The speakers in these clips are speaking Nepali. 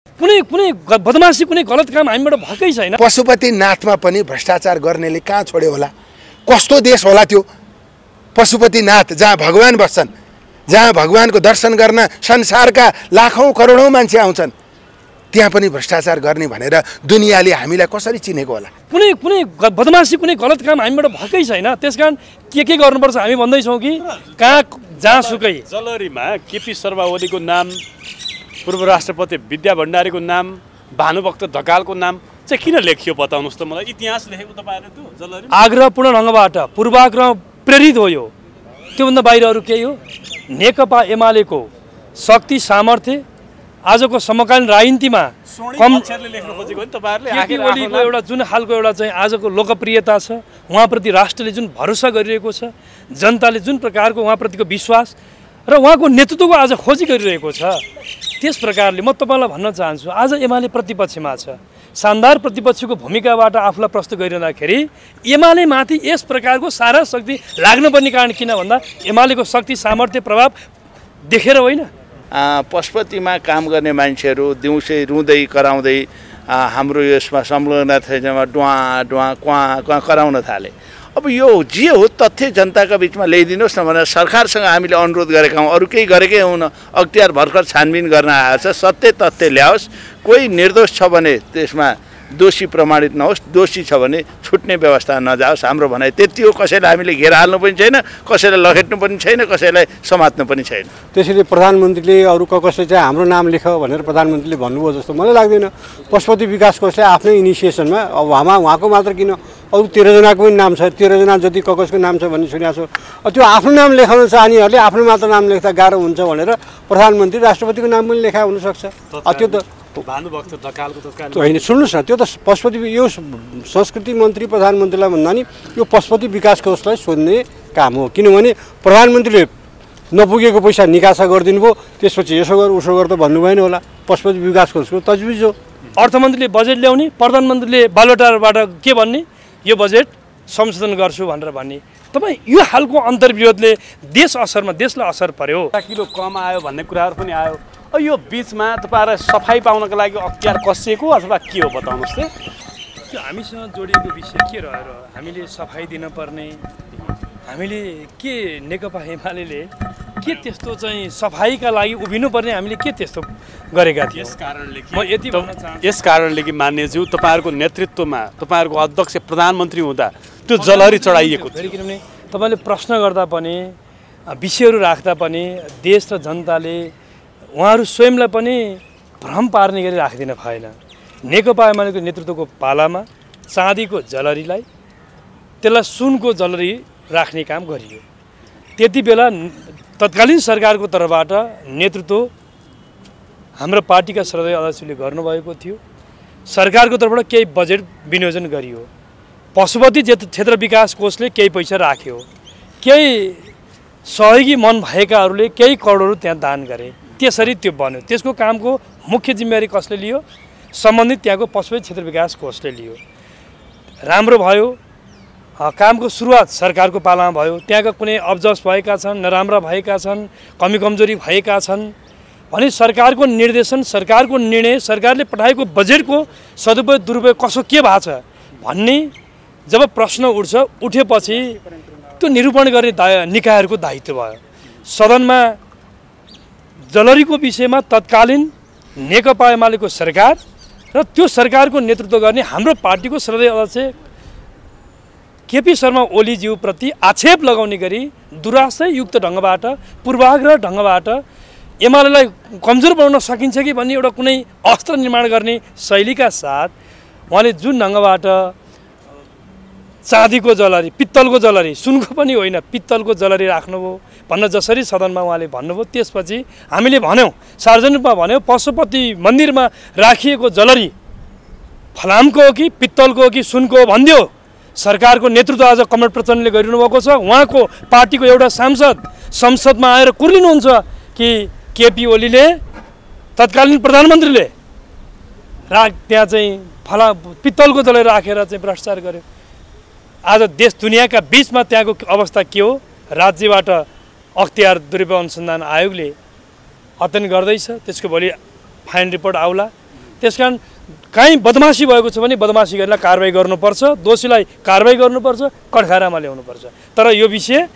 कुनै कुनै बदमासी कुनै गलत काम हामीबाट भएकै छैन। पशुपतिनाथमा पनि भ्रष्टाचार गर्नेले कहाँ छोड्यो होला? कस्तो देश होला त्यो पशुपतिनाथ, जहाँ भगवान बस्छन्, जहाँ भगवानको दर्शन गर्न संसारका लाखौँ करोडौँ मान्छे आउँछन्, त्यहाँ पनि भ्रष्टाचार गर्ने भनेर दुनियाँले हामीलाई कसरी चिनेको होला? कुनै कुनै बदमासी कुनै गलत काम हामीबाट भएकै छैन। त्यसकारण के गर्नुपर्छ हामी भन्दैछौँ कि कहाँ जहाँसुकै जलहरीमा केपी शर्मा ओलीको नाम, पूर्व राष्ट्रपति विद्या भण्डारीको नाम, भानुभक्त ढकालको नाम चाहिँ किन लेखियो बताउनुहोस् त मलाई। इतिहास लेखेको तपाईँहरूले त्यो जलहरी आग्रहपूर्ण ढङ्गबाट पूर्वाग्रह प्रेरित हो यो, त्योभन्दा बाहिर अरू केही हो? नेकपा एमालेको शक्ति सामर्थ्य आजको समकालीन राजनीतिमा केपी ओलीको एउटा जुन खालको एउटा चाहिँ आजको लोकप्रियता छ, उहाँप्रति राष्ट्रले जुन भरोसा गरिरहेको छ, जनताले जुन प्रकारको उहाँप्रतिको विश्वास र उहाँको नेतृत्वको आज खोजी गरिरहेको छ, त्यस प्रकारले म तपाईँलाई भन्न चाहन्छु आज एमाले प्रतिपक्षमा छ। शानदार प्रतिपक्षको भूमिकाबाट आफूलाई प्रस्तुत गरिरहँदाखेरि एमालेमाथि यस प्रकारको सारा शक्ति लाग्नुपर्ने कारण किन भन्दा एमालेको शक्ति सामर्थ्य प्रभाव देखेर होइन। पशुपतिमा काम गर्ने मान्छेहरू दिउँसै रुँदै कराउँदै हाम्रो यसमा संलग्नतामा डुवा डुवा क्वाँ क्वाँ कराउन थाले। अब यो जे हो तथ्य जनताका बिचमा ल्याइदिनुहोस् न भनेर सरकारसँग हामीले अनुरोध गरेका हौँ। अरू केही गरेकै हुन, अख्तियार भर्खर छानबिन गर्न आएको छ। सत्य तथ्य ल्याओस्, कोही निर्दोष छ भने त्यसमा दोषी प्रमाणित नहोस्, दोषी छ भने छुट्ने व्यवस्था नजाओस्, हाम्रो भनाइ त्यति हो। कसैलाई हामीले घेर हाल्नु पनि छैन, कसैलाई लखेट्नु पनि छैन, कसैलाई समात्नु पनि छैन। त्यसैले प्रधानमन्त्रीले अरू कसले चाहिँ हाम्रो नाम लेख भनेर प्रधानमन्त्रीले भन्नुभयो जस्तो मलाई लाग्दैन। पशुपति विकास कोषले आफ्नै इनिसिएसनमा अब उहाँको मात्र किन अरू 13 जनाको पनि नाम छ, 13 जना जति ककसको नाम छ भन्ने सुनेको छु। त्यो आफ्नो नाम लेखाउन चाहनेहरूले आफ्नो मात्र नाम लेख्दा गाह्रो हुन्छ भनेर प्रधानमन्त्री राष्ट्रपतिको नाम पनि लेखा हुनसक्छ। त्यो त भानुभक्त ढकालको त होइन, सुन्नुहोस् न, त्यो त पशुपति यो संस्कृति मन्त्री प्रधानमन्त्रीलाई भन्दा नि यो पशुपति विकास कोषलाई सोध्ने काम हो। किनभने प्रधानमन्त्रीले नपुगेको पैसा निकासा गरिदिनु भयो, त्यसपछि यसो गर उसो गर त भन्नु भएन होला। पशुपति विकास कोषको तजविज हो। अर्थमन्त्रीले बजेट ल्याउने, प्रधानमन्त्रीले बालोटाबाट के भन्ने, यो बजेट संशोधन गर्छु भनेर भन्ने। तपाईँ यो खालको अन्तर्विरोधले देशलाई असर पर्यो। किलो कम आयो भन्ने कुराहरू पनि आयो। यो बिचमा तपाईँलाई सफाई पाउनको लागि अख्तियार कसिएको अथवा के हो बताउनुहोस् त। त्यो हामीसँग जोडिएको विषय के रहेर हामीले सफाई दिनुपर्ने, हामीले के नेकपा एमाले के त्यस्तो चाहिँ सफाईका लागि उभिनुपर्ने हामीले के त्यस्तो गरेका थियौँ? यस कारणले कि मान्यज्यू तपाईँहरूको नेतृत्वमा तपाईँहरूको अध्यक्ष प्रधानमन्त्री हुँदा त्यो जलहरी चढाइएको थियो। किनभने तपाईँले प्रश्न गर्दा पनि विषयहरू राख्दा पनि देश र जनताले उहाँहरू स्वयंलाई पनि भ्रम पार्ने गरी राखिदिन भएन। नेकपा एमालेको नेतृत्वको पालामा चाँदीको जलहरीलाई त्यसलाई सुनको जलहरी राख्ने काम गरियो। त्यति बेला तत्कालीन सरकारको तर्फबाट नेतृत्व हाम्रो पार्टीका श्रद्धेय अध्यक्षले गर्नुभएको थियो। सरकारको तर्फबाट केही बजेट विनियोजन गरियो। पशुपति क्षेत्र विकास कोषले केही पैसा राख्यो। केही सहयोगी मन भएकाहरूले केही करोडहरू त्यहाँ दान गरे। त्यसरी त्यो बन्यो। त्यसको कामको मुख्य जिम्मेवारी कसले लियो? सम्बन्धित त्यहाँको पशुपति क्षेत्र विकास कोषले लियो। राम्रो भयो। कामको सुरुवात सरकारको पालामा भयो। त्यहाँका कुनै अब्जस भएका छन्, नराम्रा भएका छन्, कमी कमजोरी भएका छन् भने सरकारको निर्देशन, सरकारको निर्णय, सरकारले पठाएको बजेटको सदुपयोग दुरुपयोग कसो के भएको छ भन्ने जब प्रश्न उठेपछि त्यो निरूपण गर्ने निकायहरूको दायित्व भयो। सदनमा जलहरीको विषयमा तत्कालीन नेकपा एमालेको सरकार र त्यो सरकारको नेतृत्व गर्ने हाम्रो पार्टीको श्रद्धेय अध्यक्ष केपी शर्मा ओलीज्यूप्रति आक्षेप लगाउने गरी दुराशयुक्त ढङ्गबाट, पूर्वाग्रह ढङ्गबाट एमालेलाई कमजोर बनाउन सकिन्छ कि भन्ने एउटा कुनै अस्त्र निर्माण गर्ने शैलीका साथ उहाँले जुन ढङ्गबाट चाँदीको जलहरी, पित्तलको जलहरी, सुनको पनि होइन पित्तलको जलहरी राख्नुभयो भन्न जसरी सदनमा उहाँले भन्नुभयो, त्यसपछि हामीले भन्यौँ, सार्वजनिक रूपमा भन्यौँ, पशुपति मन्दिरमा राखिएको जलहरी फलामको हो कि पित्तलको हो कि सुनको हो भनिदियो। सरकारको नेतृत्व आज कमरेड प्रचण्डले गरिरहनु भएको छ। उहाँको पार्टीको एउटा सांसद संसदमा आएर कुर्लिनुहुन्छ कि केपी ओलीले तत्कालीन प्रधानमन्त्रीले त्यहाँ चाहिँ पित्तलको जलहरी राखेर चाहिँ भ्रष्टाचार गर्यो। आज देश दुनियाँका बिचमा त्यहाँको अवस्था के हो? राज्यबाट अख्तियार दुरुपयोग अनुसन्धान आयोगले अध्ययन गर्दैछ। त्यसको भोलि फाइन रिपोर्ट आउला। त्यसकारण काहीँ बदमासी भएको छ भने बदमासी गरेर कारबाही गर्नुपर्छ, दोषीलाई कारबाही गर्नुपर्छ, कठघरामा ल्याउनुपर्छ। तर यो विषय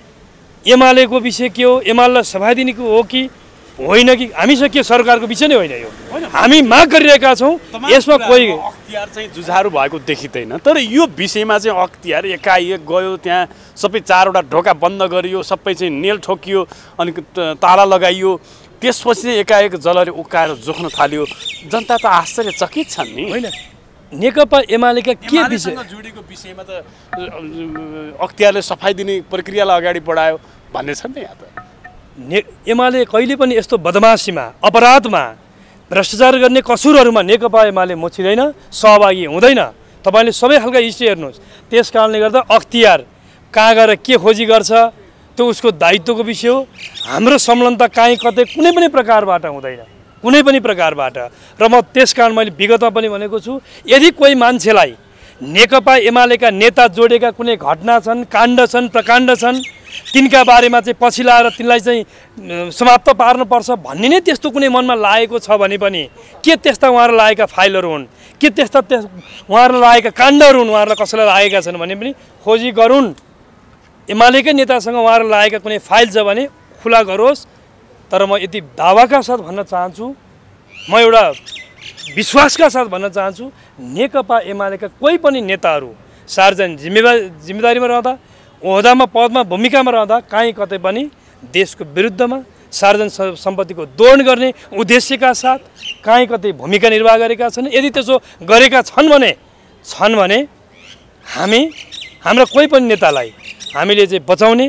एमालेको विषय के हो, एमालेलाई सफाइ दिनेको हो कि होइन कि हामीसँग के सरकारको विषय नै होइन। यो हामी माग गरिरहेका छौँ, यसमा कोही अख्तियार चाहिँ जुझारु भएको देखिँदैन। तर यो विषयमा चाहिँ अख्तियार एकाएक गयो, त्यहाँ सबै 4वटा ढोका बन्द गरियो, सबै चाहिँ नेल ठोकियो, अनि ताला लगाइयो, त्यसपछि चाहिँ एकाएक जलरी उक्काएर जोख्न थाल्यो। जनता त आश्चर्यचकित छन् नि। होइन, नेकपा एमालेका के विषय जोडेको विषयमा त अख्तियारले सफाइ दिने प्रक्रियालाई अगाडि बढायो भन्ने छ नि यहाँ त। एमाले कहिले पनि यस्तो बदमासीमा, अपराधमा, भ्रष्टाचार गर्ने कसुरहरूमा नेकपा एमाले मोचिँदैन, सहभागी हुँदैन। तपाईँले सबै खालका हिस्ट्री हेर्नुहोस्। त्यस कारणले गर्दा अख्तियार कहाँ गएर के खोजी गर्छ त्यो उसको दायित्वको विषय हो। हाम्रो संलग्नता काहीँ कतै कुनै पनि प्रकारबाट हुँदैन, कुनै पनि प्रकारबाट। र म त्यस कारण मैले विगतमा पनि भनेको छु, यदि कोही मान्छेलाई नेकपा एमालेका नेता जोडेका कुनै घटना छन्, काण्ड छन्, प्रकाण्ड छन्, तिनका बारेमा चाहिँ पछि लाएर तिनलाई चाहिँ समाप्त पार्नुपर्छ भन्ने नै त्यस्तो कुनै मनमा लागेको छ भने पनि, के त्यस्ता उहाँहरू लागेका फाइलहरू हुन्, के त्यस्ता उहाँहरू लागेका काण्डहरू हुन्, उहाँहरूलाई कसैलाई लागेका छन् भने पनि खोजी गरून्। एमालेकै नेतासँग उहाँहरू लागेका कुनै फाइल छ भने खुला गरोस्। तर म यति दावाका साथ भन्न चाहन्छु, म एउटा विश्वासका साथ भन्न चाहन्छु, नेकपा एमालेका कोही पनि नेताहरू सार्वजनिक जिम्मेदारीमा रहँदा, ओहदामा, पदमा, भूमिकामा रहँदा काहीँ कतै पनि देशको विरुद्धमा, सार्वजनिक सम्पत्तिको दोहन गर्ने उद्देश्यका साथ काहीँ कतै भूमिका निर्वाह गरेका छन्। यदि त्यसो गरेका छन् भने हाम्रा कोही पनि नेतालाई हामीले चाहिँ बचाउने,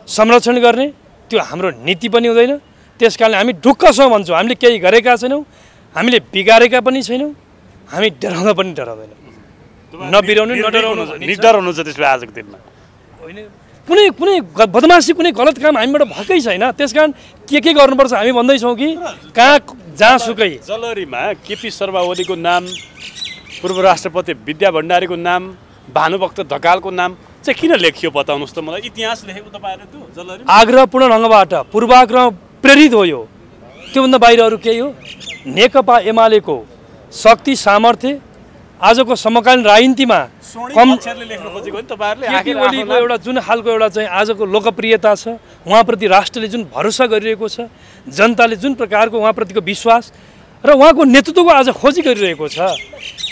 संरक्षण गर्ने त्यो हाम्रो नीति पनि हुँदैन। त्यस कारणले हामी ढुक्क छौँ भन्छौँ, हामीले केही गरेका छैनौँ, हामीले बिगारेका पनि छैनौँ, हामी डराउँदा पनि डराउँदैनौँ। नबिराउनु, नडराउनु, निर्डर हुनुहुन्छ त्यसले आजको दिनमा। होइन, कुनै बदमासी, कुनै गलत काम हामीबाट भएकै छैन। त्यस कारण के गर्नुपर्छ हामी भन्दैछौँ कि जहाँसुकै जलरीमा केपी शर्मा ओलीको नाम, पूर्व राष्ट्रपति विद्या भण्डारीको नाम, भानुभक्त ढकालको नाम चाहिँ किन लेखियो बताउनुहोस् त मलाई। इतिहास लेखेको तपाईँहरूले त्यो जलरी आग्रहपूर्ण ढङ्गबाट, पूर्वाग्रह प्रेरित हो यो, त्योभन्दा बाहिर अरू केही हो। नेकपा एमालेको शक्ति, सामर्थ्य आजको समकालीन राजनीतिमा एउटा जुन खालको एउटा चाहिँ आजको लोकप्रियता छ, उहाँप्रति राष्ट्रले जुन भरोसा गरिरहेको छ, जनताले जुन प्रकारको उहाँप्रतिको विश्वास र उहाँको नेतृत्वको आज खोजी गरिरहेको छ,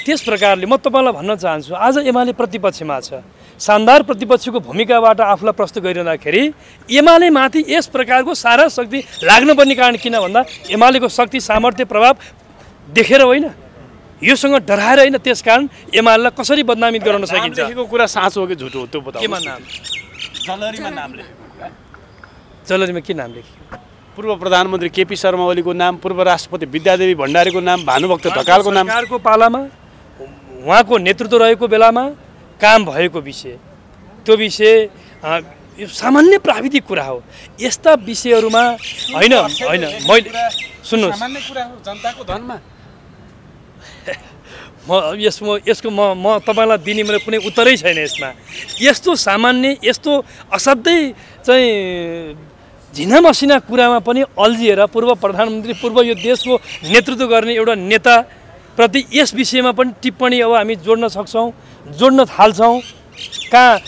त्यस प्रकारले म तपाईँलाई भन्न चाहन्छु, आज एमाले प्रतिपक्षमा छ। शानदार प्रतिपक्षको भूमिकाबाट आफूलाई प्रस्तुत गरिरहँदाखेरि एमाले माथि यस प्रकारको सारा शक्ति लाग्नुपर्ने कारण किन भन्दा एमालेको शक्ति, सामर्थ्य, प्रभाव देखेर होइन, योसँग डराएर होइन। त्यस कारण एमालेलाई कसरी बदनामित गराउन सकिन्छ? लेखेको कुरा साँचो हो कि झुटो हो त्यो बताउनु। केमा नाम? जलरीमा नाम लेखेको। जलरीमा के नाम लेखियो? पूर्व प्रधानमन्त्री केपी शर्मा ओलीको नाम, पूर्व राष्ट्रपति विद्यादेवी भण्डारीको नाम, भानुभक्त ढकालको नाम। सरकारको पालामा उहाँको नेतृत्व रहेको बेलामा काम भएको विषय, त्यो विषय यो सामान्य प्राविधिक कुरा हो। यस्ता विषयहरूमा होइन मैले सुन्नुहोस्, सामान्य कुरा हो जनताको धनमा। यसको म तपाईँलाई दिने मेरो कुनै उत्तरै छैन यसमा। यस्तो सामान्य, यस्तो असाध्यै चाहिँ झिना मसिना कुरामा पनि अल्झिएर पूर्व प्रधानमन्त्री, पूर्व यो देशको नेतृत्व गर्ने एउटा नेताप्रति यस विषयमा पनि टिप्पणी अब हामी जोड्न सक्छौँ, जोड्न थाल्छौँ। कहाँ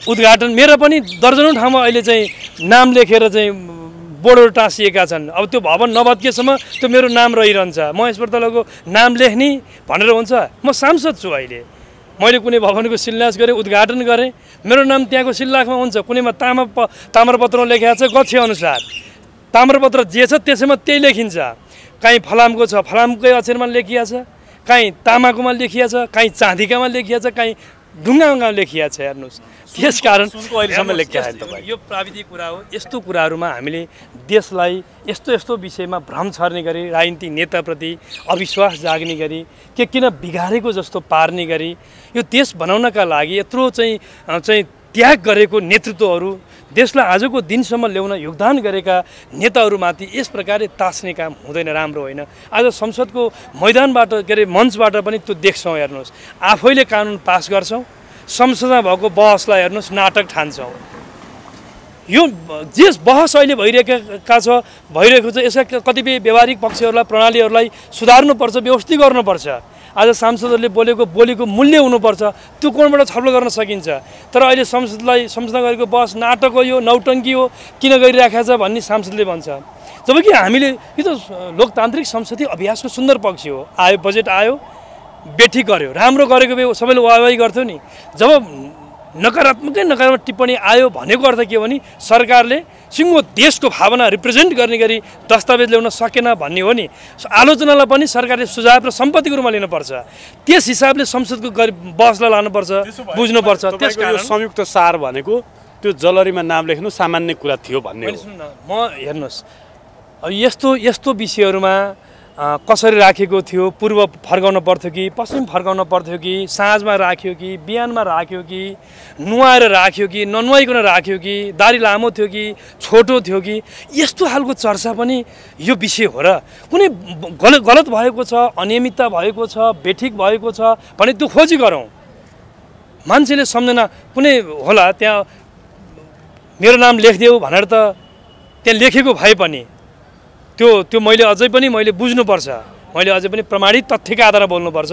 उद्घाटन मेरो पनि दर्जनौँ ठाउँमा अहिले चाहिँ नाम लेखेर चाहिँ बोर्डहरू टाँसिएका छन्। अब त्यो भवन नभत्केसम्म त्यो मेरो नाम रहिरहन्छ। म यसपल्टको नाम लेख्ने भनेर हुन्छ। म सांसद छु अहिले, मैले कुनै भवनको शिलान्यास गरेँ, उद्घाटन गरेँ, मेरो नाम त्यहाँको शिलालेखमा हुन्छ। कुनैमा ताम्रपत्रमा लेखेको छ गच्छे अनुसार, ताम्रपत्र जे छ त्यसैमा त्यही लेखिन्छ। कहीँ फलामको छ फलामकै अक्षरमा लेखिया छ, कहीँ तामाकोमा लेखिया छ, कहीँ चाँदीकामा लेखिया छ, कहीँ ढुङ्गामा लेखिया छ। हेर्नुहोस्, त्यसकारण यो प्राविधिक कुरा हो। यस्तो कुराहरूमा हामीले देशलाई यस्तो विषयमा भ्रम छर्ने गरी, राजनीतिक नेताप्रति अविश्वास जाग्ने गरी, के किन बिगारेको जस्तो पार्ने गरी, यो देश बनाउनका लागि यत्रो चाहिँ त्याग गरेको नेतृत्वहरू, देशलाई आजको दिनसम्म ल्याउन योगदान गरेका नेताहरूमाथि यस प्रकारले तास्ने काम हुँदैन, राम्रो होइन। आज संसदको मैदानबाट के अरे मञ्चबाट पनि त्यो देख्छौँ। हेर्नुहोस्, आफैले कानुन पास गर्छौँ, संसदमा भएको बहसलाई हेर्नुहोस् नाटक ठान्छौँ। यो जे बहस अहिले भइरहेको छ यसका कतिपय व्यवहारिक पक्षहरूलाई प्रणालीहरूलाई सुधार्नुपर्छ, व्यवस्थित गर्नुपर्छ। आज सांसदहरूले बोलीको मूल्य हुनुपर्छ, त्यो कोणबाट छलफल गर्न सकिन्छ। तर अहिले संसदमा गरेको बहस नाटक हो, यो नौटङ्की हो, किन गरिराखेको छ भन्ने सांसदले भन्छ। जबकि हामीले यो त लोकतान्त्रिक संसदीय अभ्यासको सुन्दर पक्ष हो। आयो बजेट आयो, बेठिक गर्यो, राम्रो गरेको भए सबैले वाहवाही गर्थ्यो नि। जब नकारात्मक टिप्पणी आयो भनेको अर्थ के हो भने सरकारले सिङ्गो देशको भावना रिप्रेजेन्ट गर्ने गरी दस्तावेज ल्याउन सकेन भन्ने हो नि। आलोचनालाई पनि सरकारले सुझाव र सम्पत्तिको रूपमा लिनुपर्छ। त्यस हिसाबले संसदको बहसलाई लानुपर्छ, बुझ्नुपर्छ। त्यसकारण संयुक्त सार भनेको त्यो जलरीमा नाम लेख्नु सामान्य कुरा थियो भन्ने हो। म हेर्नुहोस्, यस्तो विषयहरूमा कसरी राखेको थियो, पूर्व फर्काउन पर्थ्यो कि पश्चिम फर्काउन पर्थ्यो कि साँझमा राख्यो कि बिहानमा राख्यो कि नुहाएर राख्यो कि ननुहाइकन राख्यो कि दारी लामो थियो कि छोटो थियो कि यस्तो खालको चर्चा पनि यो विषय हो र कुनै गलत भएको छ, अनियमितता भएको छ, बेठिक भएको छ भने त्यो खोजी गरौँ। मान्छेले सम्झेन कुनै होला त्यहाँ मेरो नाम लेखिदेऊ भनेर त त्यहाँ लेखेको भए पनि त्यो मैले अझै पनि बुझ्नुपर्छ। मैले अझै पनि प्रमाणित तथ्यका आधारमा बोल्नुपर्छ।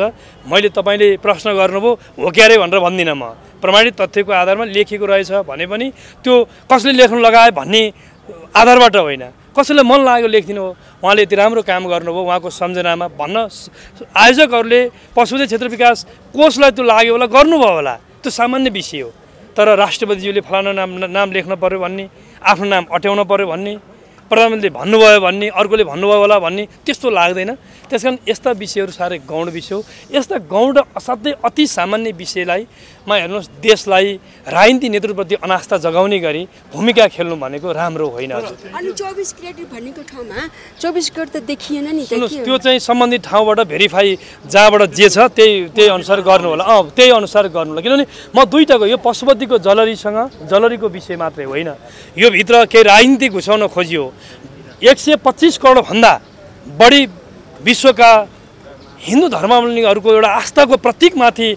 मैले तपाईँले प्रश्न गर्नुभयो हो क्यारे भनेर भन्दिनँ। म प्रमाणित तथ्यको आधारमा लेखेको रहेछ भने पनि त्यो कसले लेख्नु लगायो भन्ने आधारबाट होइन, कसैलाई मन लाग्यो लेखिदिनु हो, उहाँले यति राम्रो काम गर्नुभयो उहाँको सम्झनामा भन्न आयोजकहरूले पशुपति क्षेत्र विकास कोषलाई त्यो लाग्यो होला, गर्नुभयो होला, त्यो सामान्य विषय हो। तर राष्ट्रपतिज्यूले फलाना नाम लेख्न पर्यो भन्ने, आफ्नो नाम अट्याउन पर्यो भन्ने, प्रधानमन्त्रीले भन्नुभयो भन्ने, अर्कोले भन्नुभयो होला भन्ने त्यस्तो लाग्दैन। त्यसकारण यस्ता विषयहरू साह्रै गौण विषय हो। यस्ता गौण र असाध्यै अति सामान्य विषयलाई हेर्नुहोस् देशलाई राजनीति नेतृत्वप्रति अनास्था जगाउने गरी भूमिका खेल्नु भनेको राम्रो होइन। अनि 24 क्यारेट भनेको ठाउँमा 24 क्यारेट त देखिएन नि। त्यो चाहिँ सम्बन्धित ठाउँबाट भेरिफाई जहाँबाट जे छ त्यही अनुसार गर्नु होला। त्यही अनुसार गर्नु होला। किनभने म दुईटाको यो पशुपतिको जलरीको विषय मात्रै होइन, यो भित्र केही राजनीति घुसाउन खोजियो। 125 करोड भन्दा बढी विश्वका हिन्दू धर्मावलम्बीहरूको एउटा आस्थाको प्रतीकमाथि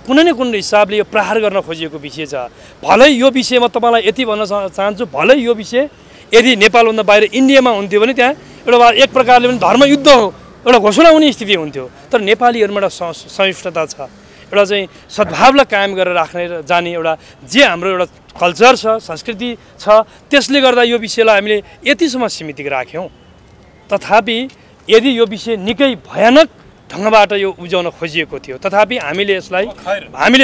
कुनै न कुनै हिसाबले यो प्रहार गर्न खोजिएको विषय छ। भलै यो विषयमा तपाईँलाई यति भन्न चाहन्छु, भलै यो विषय यदि नेपालभन्दा बाहिर इन्डियामा हुन्थ्यो भने त्यहाँ एउटा एक प्रकारले पनि धर्मयुद्ध एउटा घोषणा हुने स्थिति हुन्थ्यो। तर नेपालीहरूमा एउटा सहिष्णुता छ, एउटा चाहिँ सद्भावलाई कायम गरेर राख्ने जाने एउटा जे हाम्रो एउटा कल्चर छ, संस्कृति छ, त्यसले गर्दा यो विषयलाई हामीले यतिसम्म सीमित राख्यौँ। तथापि यदि यो विषय निकै भयानक ढङ्गबाट यो उब्जाउन खोजिएको थियो, तथापि हामीले यसलाई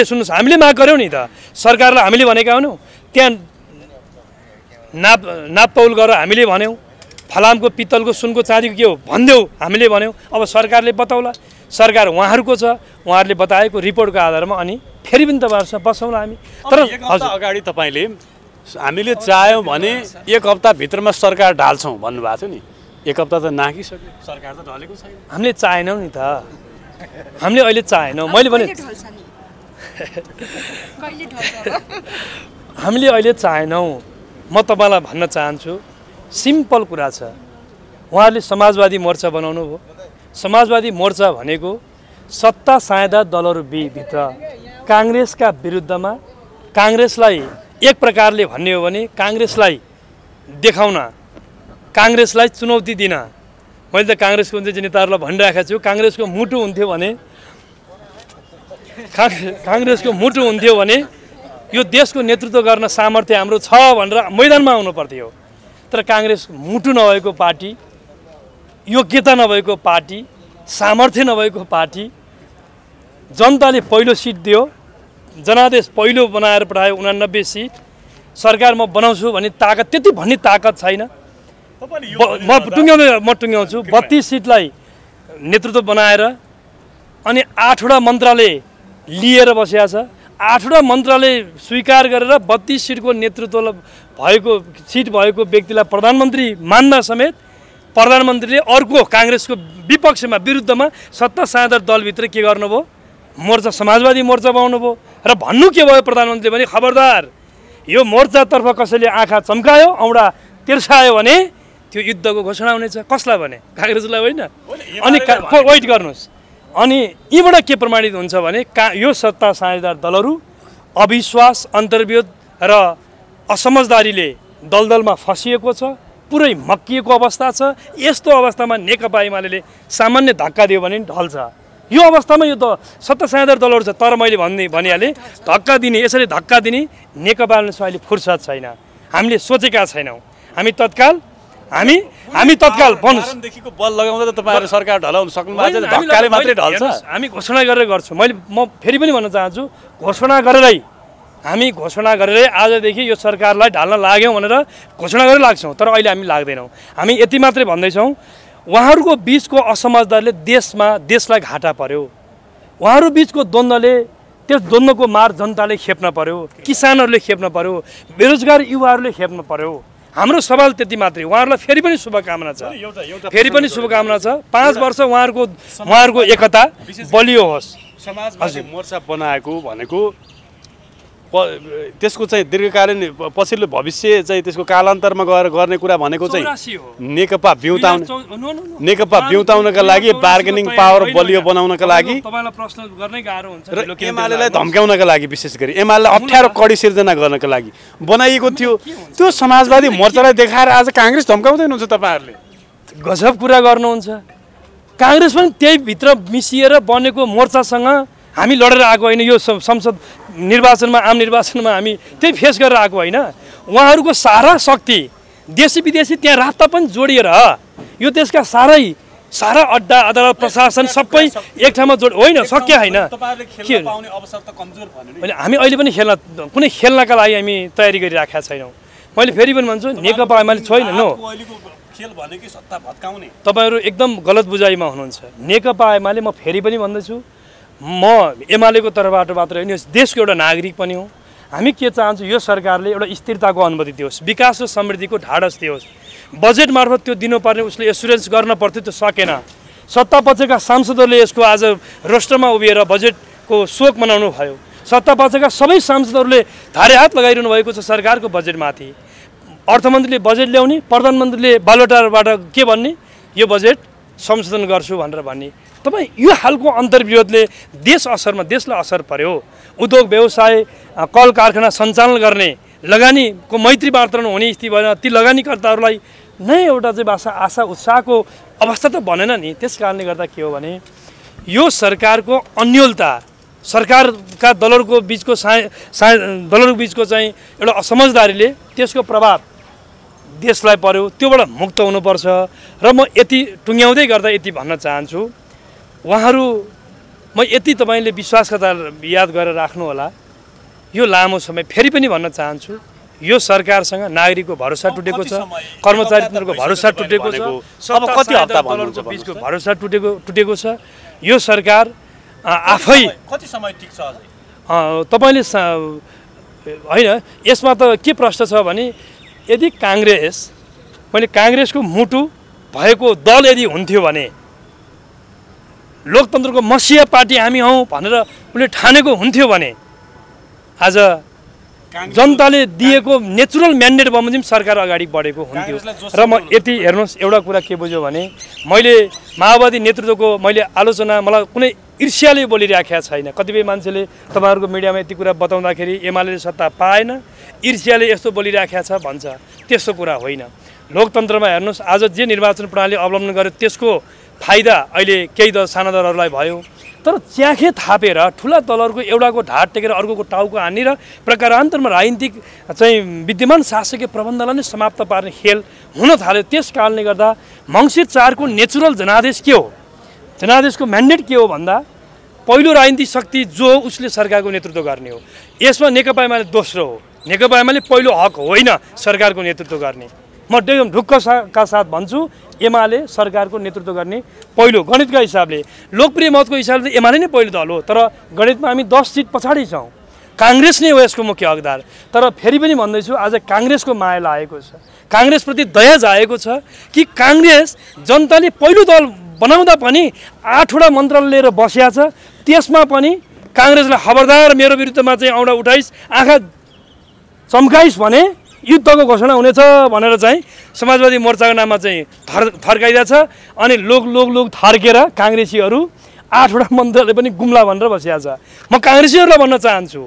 सुन्नुहोस्, हामीले माग गऱ्यौँ नि त सरकारलाई। हामीले भनेका होइनौँ, त्यहाँ नापतौल गरेर हामीले भन्यौँ, फलामको पित्तलको सुनको चाँदीको के हो भनिदेऊ हामीले भन्यौँ। अब सरकारले बताउला, सरकार उहाँहरूको छ, उहाँहरूले बताएको रिपोर्टको आधारमा अनि फेरि पनि तपाईँहरूसँग बसौँला हामी। तर एक हप्ता अगाडि तपाईँले हामीले चाह्यौँ भने एक हप्ताभित्रमा सरकार ढाल्छौँ भन्नुभएको थियो नि। एक हप्ता त नाकिसक्यो, सरकार त ढलेको छैन। हामीले चाहेनौँ नि त, हामीले अहिले चाहेनौँ। मैले भने हामीले अहिले चाहेनौँ। म तपाईँलाई भन्न चाहन्छु, सिम्पल कुरा छ। उहाँहरूले समाजवादी मोर्चा बनाउनु भयो। समाजवादी मोर्चा भनेको सत्ता साझेदार दलहरू भित्र काङ्ग्रेसका विरुद्धमा काङ्ग्रेसलाई एक प्रकारले भन्ने हो भने काङ्ग्रेसलाई देखाउन, काङ्ग्रेसलाई चुनौती दिन। मैले त काङ्ग्रेसको नेताहरूलाई भनिरहेको छु, काङ्ग्रेसको मुटु हुन्थ्यो भने यो देशको नेतृत्व गर्न सामर्थ्य हाम्रो छ भनेर मैदानमा आउनु पर्थ्यो। तर काङ्ग्रेस मुटु नभएको पार्टी, योग्यता नभएको पार्टी, सामर्थ्य नभएको पार्टी, जनताले पहिलो सिट दियो, जनादेश पहिलो बनाएर पठायो 89 सिट, सरकार म बनाउँछु भन्ने ताकत त्यति भन्ने ताकत छैन। म टुङ्ग्याउँछु 32 सिटलाई नेतृत्व बनाएर अनि 8वटा मन्त्रालय लिएर बसेको छ। 8वटा मन्त्रालय स्वीकार गरेर 32 सिटको नेतृत्व भएको व्यक्तिलाई प्रधानमन्त्री मान्दा समेत प्रधानमन्त्रीले अर्को काङ्ग्रेसको विपक्षमा विरुद्धमा सत्ता साझेदार दलभित्र के गर्नुभयो, मोर्चा समाजवादी मोर्चा बनाउनुभयो। र भन्नु के भयो प्रधानमन्त्रीले भने खबरदार यो मोर्चातर्फ कसैले आँखा चम्कायो, औँडा तिर्सायो भने त्यो युद्धको घोषणा हुनेछ। कसलाई भने? काङ्ग्रेसलाई होइन। अनि वेट गर्नुहोस्, अनि यीबाट के प्रमाणित हुन्छ भने यो सत्ता साझेदार दलहरू अविश्वास, अन्तर्विरोध र असमझदारीले दलदलमा फसिएको छ, पुरै मक्किएको अवस्था छ। यस्तो अवस्थामा नेकपा एमाले सामान्य धक्का दियो भने ढल्छ। यो अवस्थामा यो सत्ता साझेदार दलहरू छ, तर मैले भनिहालेँ धक्का दिने, यसरी धक्का दिने नेकपाले अहिले फुर्सद छैन। हामीले सोचेका छैनौँ। हामी तत्काल देखिको बल लगाउँदा त तपाईँहरू सरकार ढलाउन सक्नु भएको छ, धक्काले मात्रै ढल्छ। हामी घोषणा गरेर गर्छौँ। म फेरि पनि भन्न चाहन्छु, घोषणा गरेरै आजदेखि यो सरकारलाई ढाल्न लाग्यौँ भनेर घोषणा गरेर लाग्छौँ, तर अहिले हामी लाग्दैनौँ। हामी यति मात्रै भन्दैछौँ, उहाँहरूको बिचको असमझदारीले देशलाई घाटा पर्यो। उहाँहरू बिचको द्वन्द्वले, त्यस द्वन्द्वको मार जनताले खेप्न पर्यो, किसानहरूले खेप्न पर्यो, बेरोजगार युवाहरूले खेप्न पर्यो। हाम्रो सवाल त्यति मात्रै। उहाँहरूलाई फेरि पनि शुभकामना छ, 5 वर्ष उहाँहरूको एकता बलियो होस्। समाजवादी मोर्चा बनाएको भनेको त्यसको चाहिँ दीर्घकालीन पछिल्लो भविष्य चाहिँ त्यसको कालान्तरमा गएर गर्ने कुरा भनेको चाहिँ नेकपा बिउताउनका लागि, बार्गेनिङ पावर बलियो बनाउनका लागि र एमालेलाई धम्क्याउनका लागि, विशेष गरी एमालेलाई अप्ठ्यारो कडी सिर्जना गर्नका लागि बनाइएको थियो। त्यो समाजवादी मोर्चालाई देखाएर आज काङ्ग्रेस धम्काउँदै हुनुहुन्छ तपाईँहरूले। गजब कुरा गर्नुहुन्छ। काङ्ग्रेस पनि त्यही भित्र मिसिएर बनेको मोर्चासँग हामी लडेर आएको होइन। यो संसद निर्वाचनमा, आम निर्वाचनमा हामी त्यही फेस गरेर आएको होइन। उहाँहरूको सारा शक्ति देशी विदेशी त्यहाँ रास्ता पनि जोडिएर यो देशका सारा अड्डा, अदालत, प्रशासन सबै एक ठाउँमा होइन सकिया होइन। हामी अहिले पनि कुनै खेल्नका लागि हामी तयारी गरिराखेका छैनौँ। मैले फेरि पनि भन्छु, नेकपा एमाले छैन। तपाईँहरू एकदम गलत बुझाइमा हुनुहुन्छ। नेकपा एमाले, म फेरि पनि भन्दैछु, म एमालेको तर्फबाट मात्रै होइन, देशको एउटा नागरिक पनि हो। हामी के चाहन्छौँ, यो सरकारले एउटा स्थिरताको अनुमति दियोस्, विकास र समृद्धिको ढाडस दियोस्। बजेट मार्फत त्यो दिनुपर्ने उसले एसुरेन्स गर्न पर्थ्यो, त्यो सकेन। सत्तापक्षका सांसदहरूले यसको आज रोस्टरमा उभिएर बजेटको शोक मनाउनु भयो। सत्तापक्षका सबै सांसदहरूले धारे हात लगाइरहनु भएको छ सरकारको बजेटमाथि। अर्थमन्त्रीले बजेट ल्याउने, प्रधानमन्त्रीले बालोटाबाट के भन्ने, यो बजेट संशोधन गर्छु भनेर भन्ने। तपाईँ यो खालको अन्तर्विरोधले देशलाई असर पर्यो। उद्योग व्यवसाय, कल कारखाना सञ्चालन गर्ने, लगानीको मैत्री वार्तालाप हुने स्थिति भएन। ती लगानीकर्ताहरूलाई नै एउटा चाहिँ आशा उत्साहको अवस्था त बनेन नि। त्यस कारणले गर्दा के हो भने यो सरकारको अन्योलता, सरकारका दलहरूको बिचको चाहिँ एउटा असमझदारीले त्यसको प्रभाव देशलाई पर्यो। त्योबाट मुक्त हुनुपर्छ। र म यति टुङ्ग्याउँदै गर्दा यति भन्न चाहन्छु, म यति तपाईँले विश्वासका याद गरेर राख्नु होला। यो लामो समय फेरि पनि भन्न चाहन्छु, यो सरकारसँग नागरिकको भरोसा टुटेको छ, कर्मचारीहरूको भरोसा टुटेको छ, दलहरूको बिचको भरोसा टुटेको छ। यो सरकार आफै कति समय टिक्छ अझै? तपाईँले होइन, यसमा त के प्रश्न छ भने, यदि मैले काङ्ग्रेसको मुटु भएको दल यदि हुन्थ्यो भने, लोकतन्त्रको मसिया पार्टी हामी हौँ भनेर उसले ठानेको हुन्थ्यो भने, आज जनताले दिएको नेचुरल म्यान्डेट बमोजिम सरकार अगाडि बढेको हुन्थ्यो। र म यति हेर्नुहोस्, एउटा कुरा के बुझ्यो भने, मैले माओवादी नेतृत्वको आलोचना मलाई कुनै ईर्ष्याले बोलिराखेका छैन। कतिपय मान्छेले तपाईँहरूको मिडियामा यति कुरा बताउँदाखेरि एमाले सत्ता पाएन, ईर्ष्याले यस्तो बोलिराखेका छ भन्छ। त्यस्तो कुरा होइन। लोकतन्त्रमा हेर्नुहोस्, आज जे निर्वाचन प्रणाली अवलम्बन गर्यो त्यसको फाइदा अहिले केही साना दलहरूलाई भयो। तर च्याखे थापेर ठुला दलहरूको एउटाको ढाड टेकेर अर्कोको टाउको हान्ने र प्रकारान्तरमा राजनीतिक चाहिँ विद्यमान शासकीय प्रबन्धलाई नै समाप्त पार्ने खेल हुन थाल्यो। त्यस कारणले गर्दा मङ्सिर 4 को नेचुरल जनादेश के हो, जनादेशको म्यान्डेट के हो भन्दा, पहिलो राजनीतिक शक्ति जो हो उसले सरकारको नेतृत्व गर्ने हो। यसमा नेकपा एमाले दोस्रो हो। नेकपा एमाले पहिलो हक होइन सरकारको नेतृत्व गर्ने। म एकदम ढुक्कका साथ भन्छु, एमाले सरकारको नेतृत्व गर्ने पहिलो, गणितका हिसाबले, लोकप्रिय मतको हिसाबले एमाले नै पहिलो दल हो। तर गणितमा हामी 10 सिट पछाडि छौँ। काङ्ग्रेस नै हो यसको मुख्य हकदार। तर फेरि पनि भन्दैछु, आज काङ्ग्रेसको माया लागेको छ, काङ्ग्रेसप्रति दया जाएको छ कि काङ्ग्रेस जनताले पहिलो दल बनाउँदा पनि 8वटा मन्त्रालय लिएर बसिया छ। त्यसमा पनि काङ्ग्रेसलाई खबरदार मेरो विरुद्धमा चाहिँ औँडा उठाइस्, आँखा चम्काइस् भने युद्धको घोषणा हुनेछ भनेर चाहिँ समाजवादी मोर्चाको नाममा चाहिँ थर्काइदिएको छ। अनि लोक थर्केर काङ्ग्रेसीहरू 8वटा मन्त्रालय पनि गुम्ला भनेर बसिया छ। म काङ्ग्रेसीहरूलाई भन्न चाहन्छु,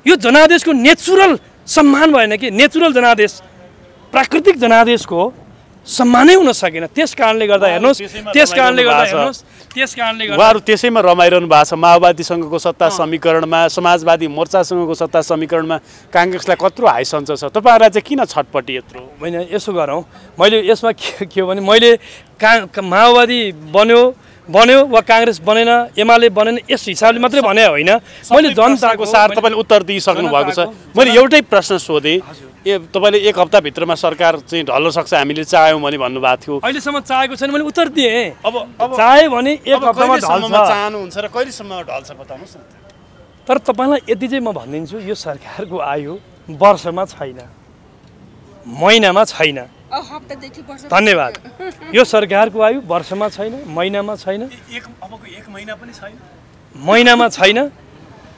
यो जनादेशको नेचुरल सम्मान भएन कि नेचुरल जनादेश प्राकृतिक जनादेशको सम्मानै हुन सकेन। त्यस कारणले गर्दा हेर्नुहोस् उहाँहरू त्यसैमा रमाइरहनु भएको छ। माओवादीसँगको सत्ता समीकरणमा, समाजवादी मोर्चासँगको सत्ता समीकरणमा काङ्ग्रेसलाई कत्रो हाइसन्च छ। तपाईँहरूलाई चाहिँ किन छटपट्टि यत्रो? होइन यसो गरौँ, मैले यसमा के हो भने मैले माओवादी बन्यो वा काङ्ग्रेस बनेन, एमाले बनेन यस हिसाबले मात्रै भने होइन। मैले जनताको सार तपाईँले उत्तर दिइसक्नु भएको छ। मैले एउटै प्रश्न सोधेँ, तपाईँले एक हप्ताभित्रमा सरकार चाहिँ ढल्न सक्छ हामीले चाह्यौँ भने भन्नुभएको थियो। अहिलेसम्म चाहेको छैन, मैले उत्तर दिएँ। अब चाह्यो भने एक हप्तामा ढल्छ। चाहनुहुन्छ र कहिलेसम्म ढल्छ बताउनुहोस् न। तर तपाईँलाई यति चाहिँ म भनिदिन्छु, यो सरकारको आयु वर्षमा छैन, महिनामा छैन। धन्यवाद। यो सरकारको आयु वर्षमा छैन, महिनामा छैन, एक महिना पनि छैन, महिनामा छैन।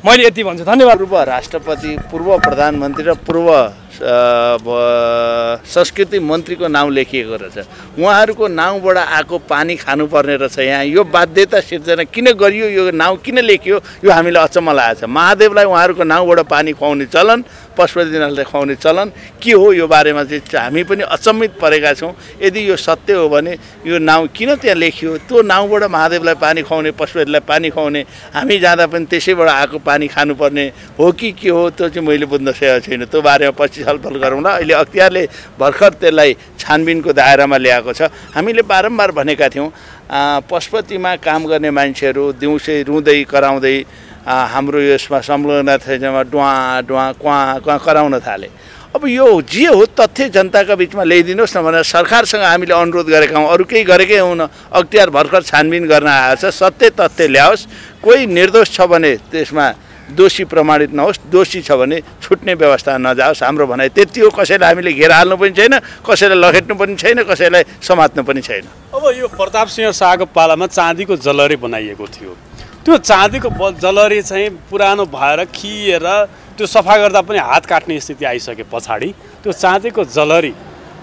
मैले यति भन्छु। धन्यवाद। पूर्व राष्ट्रपति, पूर्व प्रधानमन्त्री र पूर्व संस्कृति मन्त्रीको नाउँ लेखिएको रहेछ। उहाँहरूको नाउँबाट आएको पानी खानुपर्ने रहेछ। यहाँ यो बाध्यता सिर्जना किन गरियो, यो नाउँ किन लेखियो, यो हामीलाई अचम्म लागेको छ। महादेवलाई उहाँहरूको नाउँबाट पानी खुवाउने चलन, पशुपतिनाथलाई खुवाउने चलन के हो, यो बारेमा चाहिँ हामी पनि अचम्मित परेका छौँ। यदि यो सत्य हो भने यो नाउँ किन त्यहाँ लेखियो? त्यो नाउँबाट महादेवलाई पानी खुवाउने, पशुपतिलाई पानी खुवाउने, हामी जाँदा पनि त्यसैबाट आएको पानी खानुपर्ने हो कि के हो, त्यो चाहिँ मैले बुझ्न सकेको छैन। त्यो बारेमा पछि छलफल गरौँला। अहिले अख्तियारले भर्खर त्यसलाई छानबिनको दायरामा ल्याएको छ। हामीले बारम्बार भनेका थियौँ, पशुपतिमा काम गर्ने मान्छेहरू दिउँसै रुँदै कराउँदै हाम्रो यसमा संलग्नतामा क्वाँ कराउन थाले। अब यो जे हो तथ्य जनताका बिचमा ल्याइदिनुहोस् न भनेर सरकारसँग हामीले अनुरोध गरेका हौँ। अरू केही गरेकै हुन, अख्तियार भर्खर छानबिन गर्न आएको छ। सत्य तथ्य ल्याओस्। कोही निर्दोष छ भने त्यसमा दोषी प्रमाणित नहोस्, दोषी छ भने छुट्ने व्यवस्था नजाओस्। हाम्रो भनाइ त्यति हो। कसैलाई हामीले घेर हाल्नु पनि छैन, कसैलाई लखेट्नु पनि छैन, कसैलाई समात्नु पनि छैन। अब यो प्रताप सिंह शाहको पालामा चाँदीको जलरी बनाइएको थियो। त्यो चाँदीको जलरी चाहिँ पुरानो भएर खिएर त्यो सफा गर्दा पनि हात काट्ने स्थिति आइसके पछाडि त्यो चाँदीको जलरी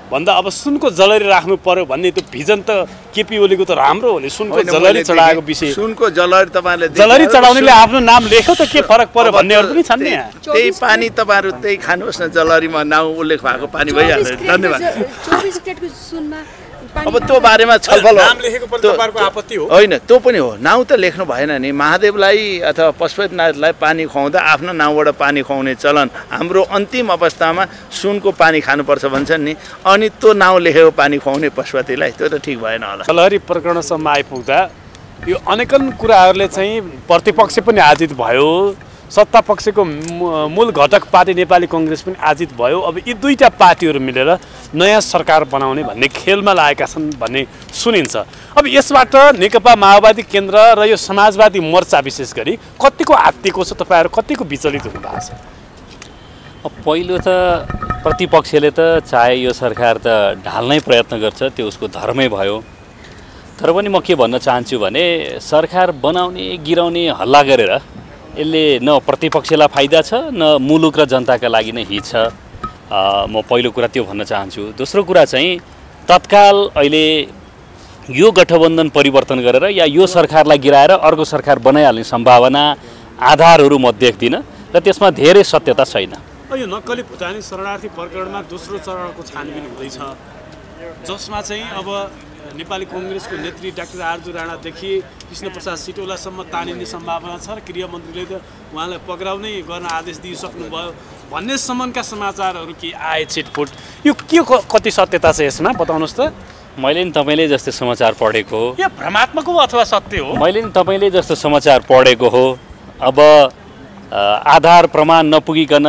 भन्दा अब सुनको जलरी राख्नु पर्यो भन्ने त्यो भिजन त केपी ओलीको त राम्रो हो नि। सुनको जलरी चढाएको विषय, सुनको जलरी तपाईँले जलरी चढाउनेले आफ्नो नाम लेख्यो त के फरक पर्यो भन्नेहरू पनि छन् नि। यहाँ त्यही पानी तपाईँहरू त्यही खानुहोस् न, जलरीमा नाउँ उल्लेख भएको पानी भइहाल्छ। धन्यवाद। अब त्यो बारेमा छलफल होइन, त्यो पनि हो। नाउँ त लेख्नु भएन नि। महादेवलाई अथवा पशुपतिनाथलाई पानी खुवाउँदा आफ्नो नाउँबाट पानी खुवाउने चलन, हाम्रो अन्तिम अवस्थामा सुनको पानी खानुपर्छ भन्छन् नि, अनि त्यो नाउँ लेखेको पानी खुवाउने पशुपतिलाई, त्यो त ठिक भएन होला। जलहरी प्रकरणसम्म आइपुग्दा यो अनेकन कुराहरूले चाहिँ प्रतिपक्ष पनि आजित भयो, सत्ता पक्षको मूल घटक पार्टी नेपाली कङ्ग्रेस पनि आजित भयो। अब यी दुईटा पार्टीहरू मिलेर नयाँ सरकार बनाउने भन्ने खेलमा लागेका छन् भन्ने सुनिन्छ। अब यसबाट नेकपा माओवादी केन्द्र र यो समाजवादी मोर्चा विशेष गरी कतिको आत्तिको छ, तपाईँहरू कतिको विचलित हुनुभएको छ? पहिलो त प्रतिपक्षले त चाहे यो सरकार त ढाल्नै प्रयत्न गर्छ, त्यो उसको धर्मै भयो। तर पनि म के भन्न चाहन्छु भने सरकार बनाउने गिराउने हल्ला गरेर यसले न प्रतिपक्षलाई फाइदा छ न मुलुक र जनताका लागि नै हित छ। म पहिलो कुरा त्यो भन्न चाहन्छु। दोस्रो कुरा चाहिँ तत्काल अहिले यो गठबन्धन परिवर्तन गरेर या यो सरकारलाई गिराएर अर्को सरकार बनाइहाल्ने सम्भावना आधारहरू म देख्दिनँ र त्यसमा धेरै सत्यता छैन। यो नक्कली भुटानी शरणार्थी प्रकरणमा दोस्रो चरणको छानबिन हुँदैछ, जसमा चाहिँ अब नेपाली कङ्ग्रेसको नेत्री डाक्टर आरजु राणादेखि कृष्णप्रसाद सिटौलासम्म तानिने सम्भावना छ र गृहमन्त्रीले त उहाँलाई पक्राउनै गर्न आदेश दिइसक्नुभयो भन्ने सम्मका समाचारहरू के आए छिटफुट। यो के कति सत्यता छ यसमा बताउनुहोस् त। मैले नि तपाईँले जस्तो समाचार पढेको हो, यो भ्रमात्मक हो अथवा सत्य हो? मैले नि तपाईँले जस्तो समाचार पढेको हो। अब आधार प्रमाण नपुगिकन,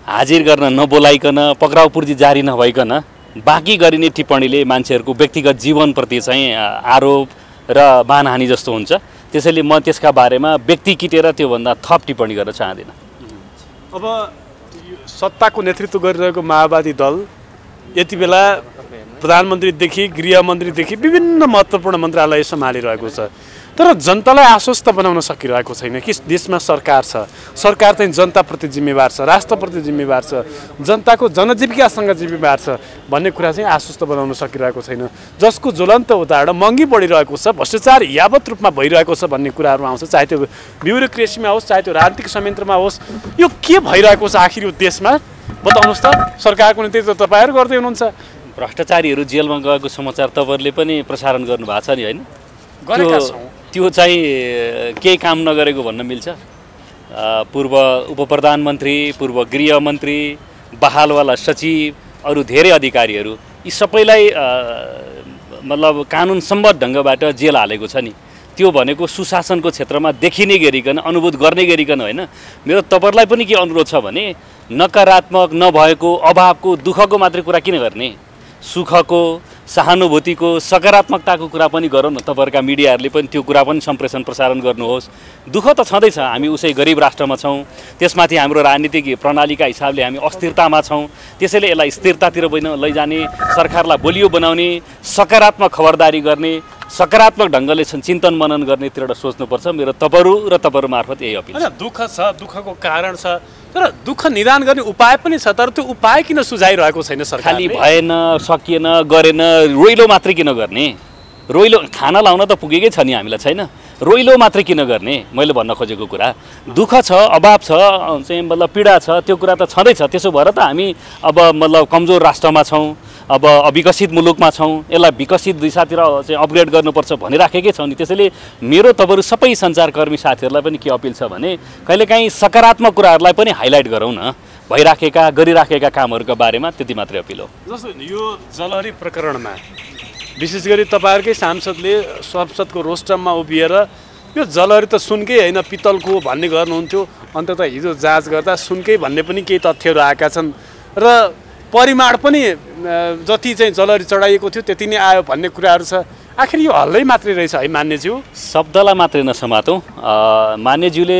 हाजिर गर्न नबोलाइकन, पक्राउ पूर्ति जारी नभइकन बाँकी गरिने टिप्पणीले मान्छेहरूको व्यक्तिगत जीवनप्रति चाहिँ आरोप र मानहानि जस्तो हुन्छ। त्यसैले म त्यसका बारेमा व्यक्ति किटेर त्योभन्दा थप टिप्पणी गर्न चाहदिनँ। अब सत्ताको नेतृत्व गरिरहेको माओवादी दल यति बेला प्रधानमन्त्रीदेखि गृहमन्त्रीदेखि विभिन्न महत्त्वपूर्ण मन्त्रालय सम्हालिरहेको छ। तर जनतालाई आश्वस्त बनाउन सकिरहेको छैन कि देशमा सरकार छ, सरकार चाहिँ जनताप्रति जिम्मेवार छ, राष्ट्रप्रति जिम्मेवार छ, जनताको जनजीविकासँग जिम्मेवार छ भन्ने कुरा चाहिँ आश्वस्त बनाउन सकिरहेको छैन। जसको ज्वलन्त उदाहरण महँगी बढिरहेको छ, भ्रष्टाचार यावत रूपमा भइरहेको छ भन्ने कुराहरू आउँछ, चाहे त्यो ब्युरोक्रेसीमा होस्, चाहे त्यो राजनीतिक संयन्त्रमा होस्। यो के भइरहेको छ आखिर यो देशमा बताउनुहोस् त। सरकारको नेतृत्व तपाईँहरू गर्दै हुनुहुन्छ। भ्रष्टाचारीहरू जेलमा गएको समाचार तपाईँहरूले पनि प्रसारण गर्नुभएको छ नि, होइन? गरेका छौँ। त्यो चाहिँ केही काम नगरेको भन्न मिल्छ? पूर्व उपप्रधानमन्त्री, पूर्व गृहमन्त्री, बहालवाला सचिव, अरू धेरै अधिकारीहरू, यी सबैलाई मतलब कानुनसम्मत ढङ्गबाट जेल हालेको छ नि। त्यो भनेको सुशासनको क्षेत्रमा देखिने गरिकन, अनुभूत गर्ने गरिकन होइन। मेरो तपाईँहरूलाई पनि के अनुरोध छ भने नकारात्मक नभएको, अभावको, दुःखको मात्रै कुरा किन गर्ने? सुखको, सहानुभूतिको, सकारात्मकताको कुरा पनि गरौँ न। तपाईँहरूका मिडियाहरूले पनि त्यो कुरा पनि सम्प्रेषण प्रसारण गर्नुहोस्। दुःख त छँदैछ, हामी उसै गरिब राष्ट्रमा छौँ, त्यसमाथि हाम्रो राजनीतिक प्रणालीका हिसाबले हामी अस्थिरतामा छौँ। त्यसैले यसलाई स्थिरतातिर लैजाने, सरकारलाई बलियो बनाउने, सकारात्मक खबरदारी गर्ने, सकारात्मक ढङ्गले चिन्तन मनन गर्नेतिर सोच्नुपर्छ। मेरो तपाईँहरू र तपाईँहरू मार्फत यही अपिल छ। दुःख छ, दुःखको कारण छ, तर दुःख निदान गर्ने उपाय पनि छ, तर त्यो उपाय किन सुझाइरहेको छैन सरकारले? खालि भएन, सकिएन, गरेन, रोइलो मात्रै किन गर्ने? रोइलो खाना लाउन त पुगेकै छ नि हामीलाई, छैन? रोइलो मात्रै किन गर्ने? मैले भन्न खोजेको कुरा दुःख छ, अभाव छ, चाहिँ मतलब पीडा छ, त्यो कुरा त छँदैछ। त्यसो भएर त हामी अब मतलब कमजोर राष्ट्रमा छौँ, अब अविकसित मुलुकमा छौँ, यसलाई विकसित दिशातिर चाहिँ अपग्रेड गर्नुपर्छ भनिराखेकै छौँ नि। त्यसैले मेरो तपाईँहरू सबै सञ्चारकर्मी साथीहरूलाई पनि के अपिल छ भने कहिलेकाहीँ सकारात्मक कुराहरूलाई पनि हाइलाइट गरौँ न, भइराखेका गरिराखेका कामहरूका बारेमा। त्यति मात्रै अपिल हो। जस्तो यो जलहरी प्रकरणमा विशेष गरी तपाईँहरूकै सांसदले संसदको रोस्टममा उभिएर यो जलहरी त सुनकै होइन पित्तलको भन्ने गर्नुहुन्थ्यो। अन्तत हिजो जाँच गर्दा सुनकै भन्ने पनि केही तथ्यहरू आएका छन् र परिमाण पनि जति चाहिँ जलहरी चढाइएको थियो त्यति नै आयो भन्ने कुराहरू छ। आखिर यो हल्लै मात्रै रहेछ है मान्यज्यू? शब्दलाई मात्रै नसमातौँ। मान्यज्यूले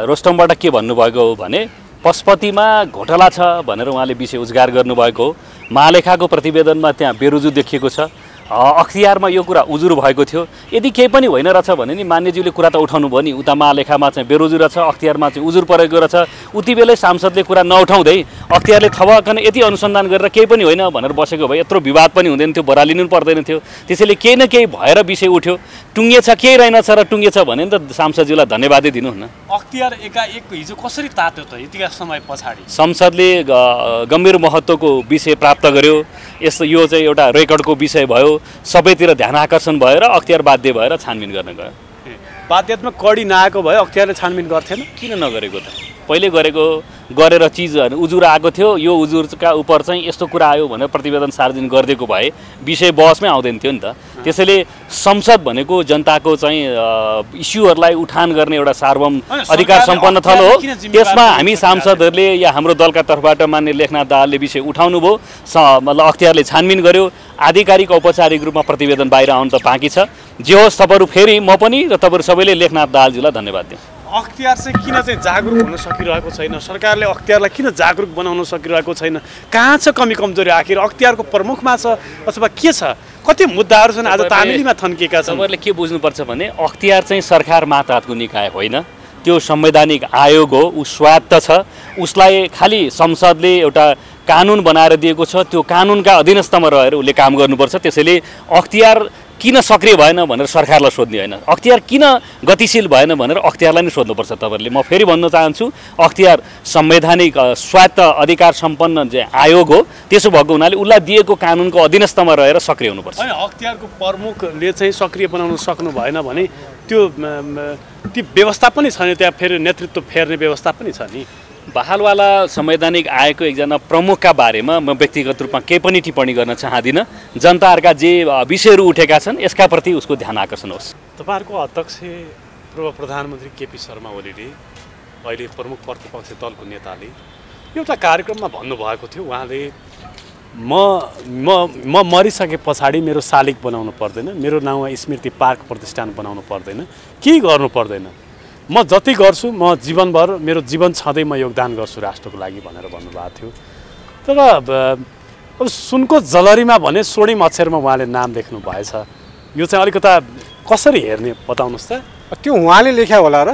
रोस्टमबाट के भन्नुभएको हो भने पशुपतिमा घोटाला छ भनेर उहाँले विषय उजागर गर्नुभएको हो। महालेखाको प्रतिवेदनमा त्यहाँ बेरोजु देखिएको छ। अख्तियारमा यो कुरा उजुर भएको थियो। यदि केही पनि होइन रहेछ भने नि मान्यज्यूले कुरा त उठाउनु भयो नि। उता महालेखामा चाहिँ बेरोजु रहेछ, अख्तियारमा चाहिँ उजुर परेको रहेछ। उति बेलै सांसदले कुरा नउठाउँदै अख्तियारले थपकन यति अनुसन्धान गरेर केही पनि होइन भनेर बसेको भए यत्रो विवाद पनि हुँदैन थियो, बरालिनु पर्दैन थियो। त्यसैले केही न केही भएर विषय उठ्यो। टुङ्गेछ केही रहेनछ र टुङ्गेछ भने नि त सांसदज्यूलाई धन्यवादै दिनु न। अख्तियार एकाएक हिजो कसरी तात्यो त यतिका समय पछाडि? संसदले गम्भीर महत्त्वको विषय प्राप्त गर्यो। यस्तो यो चाहिँ एउटा रेकर्डको विषय भयो। सबैतिर ध्यान आकर्षण भएर अख्तियार बाध्य भएर छानबिन गर्न गयो। बाध्यतामा कडी नआएको भए अख्तियारले छानबिन गर्थेन? किन नगरेको त? पहिले गरेर चिज उजुर आएको थियो। यो उजुरका उप चाहिँ यस्तो कुरा आयो भनेर प्रतिवेदन सार्वजनिक गरिदिएको भए विषय बहसमै आउँदैन थियो नि त। त्यसैले संसद भनेको जनताको चाहिँ इस्युहरूलाई उठान गर्ने एउटा सार्वभौम अधिकार सम्पन्न थलो हो। त्यसमा हामी सांसदहरूले या हाम्रो दलका तर्फबाट मान्य लेखनाथ दाहालले विषय उठाउनु भयो। मतलब अख्तियारले छानबिन गर्यो। आधिकारिक औपचारिक रूपमा प्रतिवेदन बाहिर आउनु त बाँकी छ। जे होस् तपाईँहरू फेरि म पनि र तपाईँहरू सबैले लेखनाथ दाहालज्यूलाई धन्यवाद दिउँ। अख्तियार चाहिँ किन चाहिँ जागरुक हुन सकिरहेको छैन? सरकारले अख्तियारलाई किन जागरुक बनाउन सकिरहेको छैन? कहाँ छ कमी कमजोरी? आखिर अख्तियारको प्रमुखमा छ अथवा के छ? कति मुद्दाहरू छन् आज तामिलीमा थन्किएका छन्। तपाईँहरूले के बुझ्नुपर्छ भने अख्तियार चाहिँ सरकार मातहतको निकाय होइन, त्यो संवैधानिक आयोग हो। ऊ स्वायत्त छ। उसलाई खालि संसदले एउटा कानुन बनाएर दिएको छ। त्यो कानुनका अधीनस्थमा रहेर उसले काम गर्नुपर्छ। त्यसैले अख्तियार किन सक्रिय भएन भनेर सरकारलाई सोध्ने होइन, अख्तियार किन गतिशील भएन भनेर अख्तियारलाई नै सोध्नुपर्छ तपाईँहरूले। म फेरि भन्न चाहन्छु अख्तियार संवैधानिक स्वायत्त अधिकार सम्पन्न चाहिँ आयोग हो। त्यसो भएको हुनाले उसलाई दिएको कानुनको अधीनस्थमा रहेर सक्रिय हुनुपर्छ। होइन, अख्तियारको प्रमुखले चाहिँ सक्रिय बनाउन सक्नु भएन भने त्यो व्यवस्था पनि छ नि, त्यहाँ फेरि नेतृत्व फेर्ने व्यवस्था पनि छ नि। बहालवाला संवैधानिक आयोगको एकजना प्रमुखका बारेमा म व्यक्तिगत रूपमा केही पनि टिप्पणी गर्न चाहदिनँ। जनताहरूका जे विषयहरू उठेका छन् यसका प्रति उसको ध्यान आकर्षण होस्। तपाईँहरूको अध्यक्ष पूर्व प्रधानमन्त्री केपी शर्मा ओलीले अहिले प्रमुख प्रतिपक्षी दलको नेताले एउटा कार्यक्रममा भन्नुभएको थियो, उहाँले म मरिसके पछाडि मेरो शालिग बनाउनु पर्दैन, मेरो नाउँमा स्मृति पार्क प्रतिष्ठान बनाउनु पर्दैन, केही गर्नु पर्दैन, म जति गर्छु म जीवनभर मेरो जीवन छँदै म योगदान गर्छु राष्ट्रको लागि भनेर भन्नुभएको थियो। तर अब सुनको जलहरीमा भने स्वर्णिम अक्षरमा उहाँले नाम लेख्नु भएछ। यो चाहिँ अलिकता कसरी हेर्ने बताउनुहोस् त। त्यो उहाँले लेख्या होला र,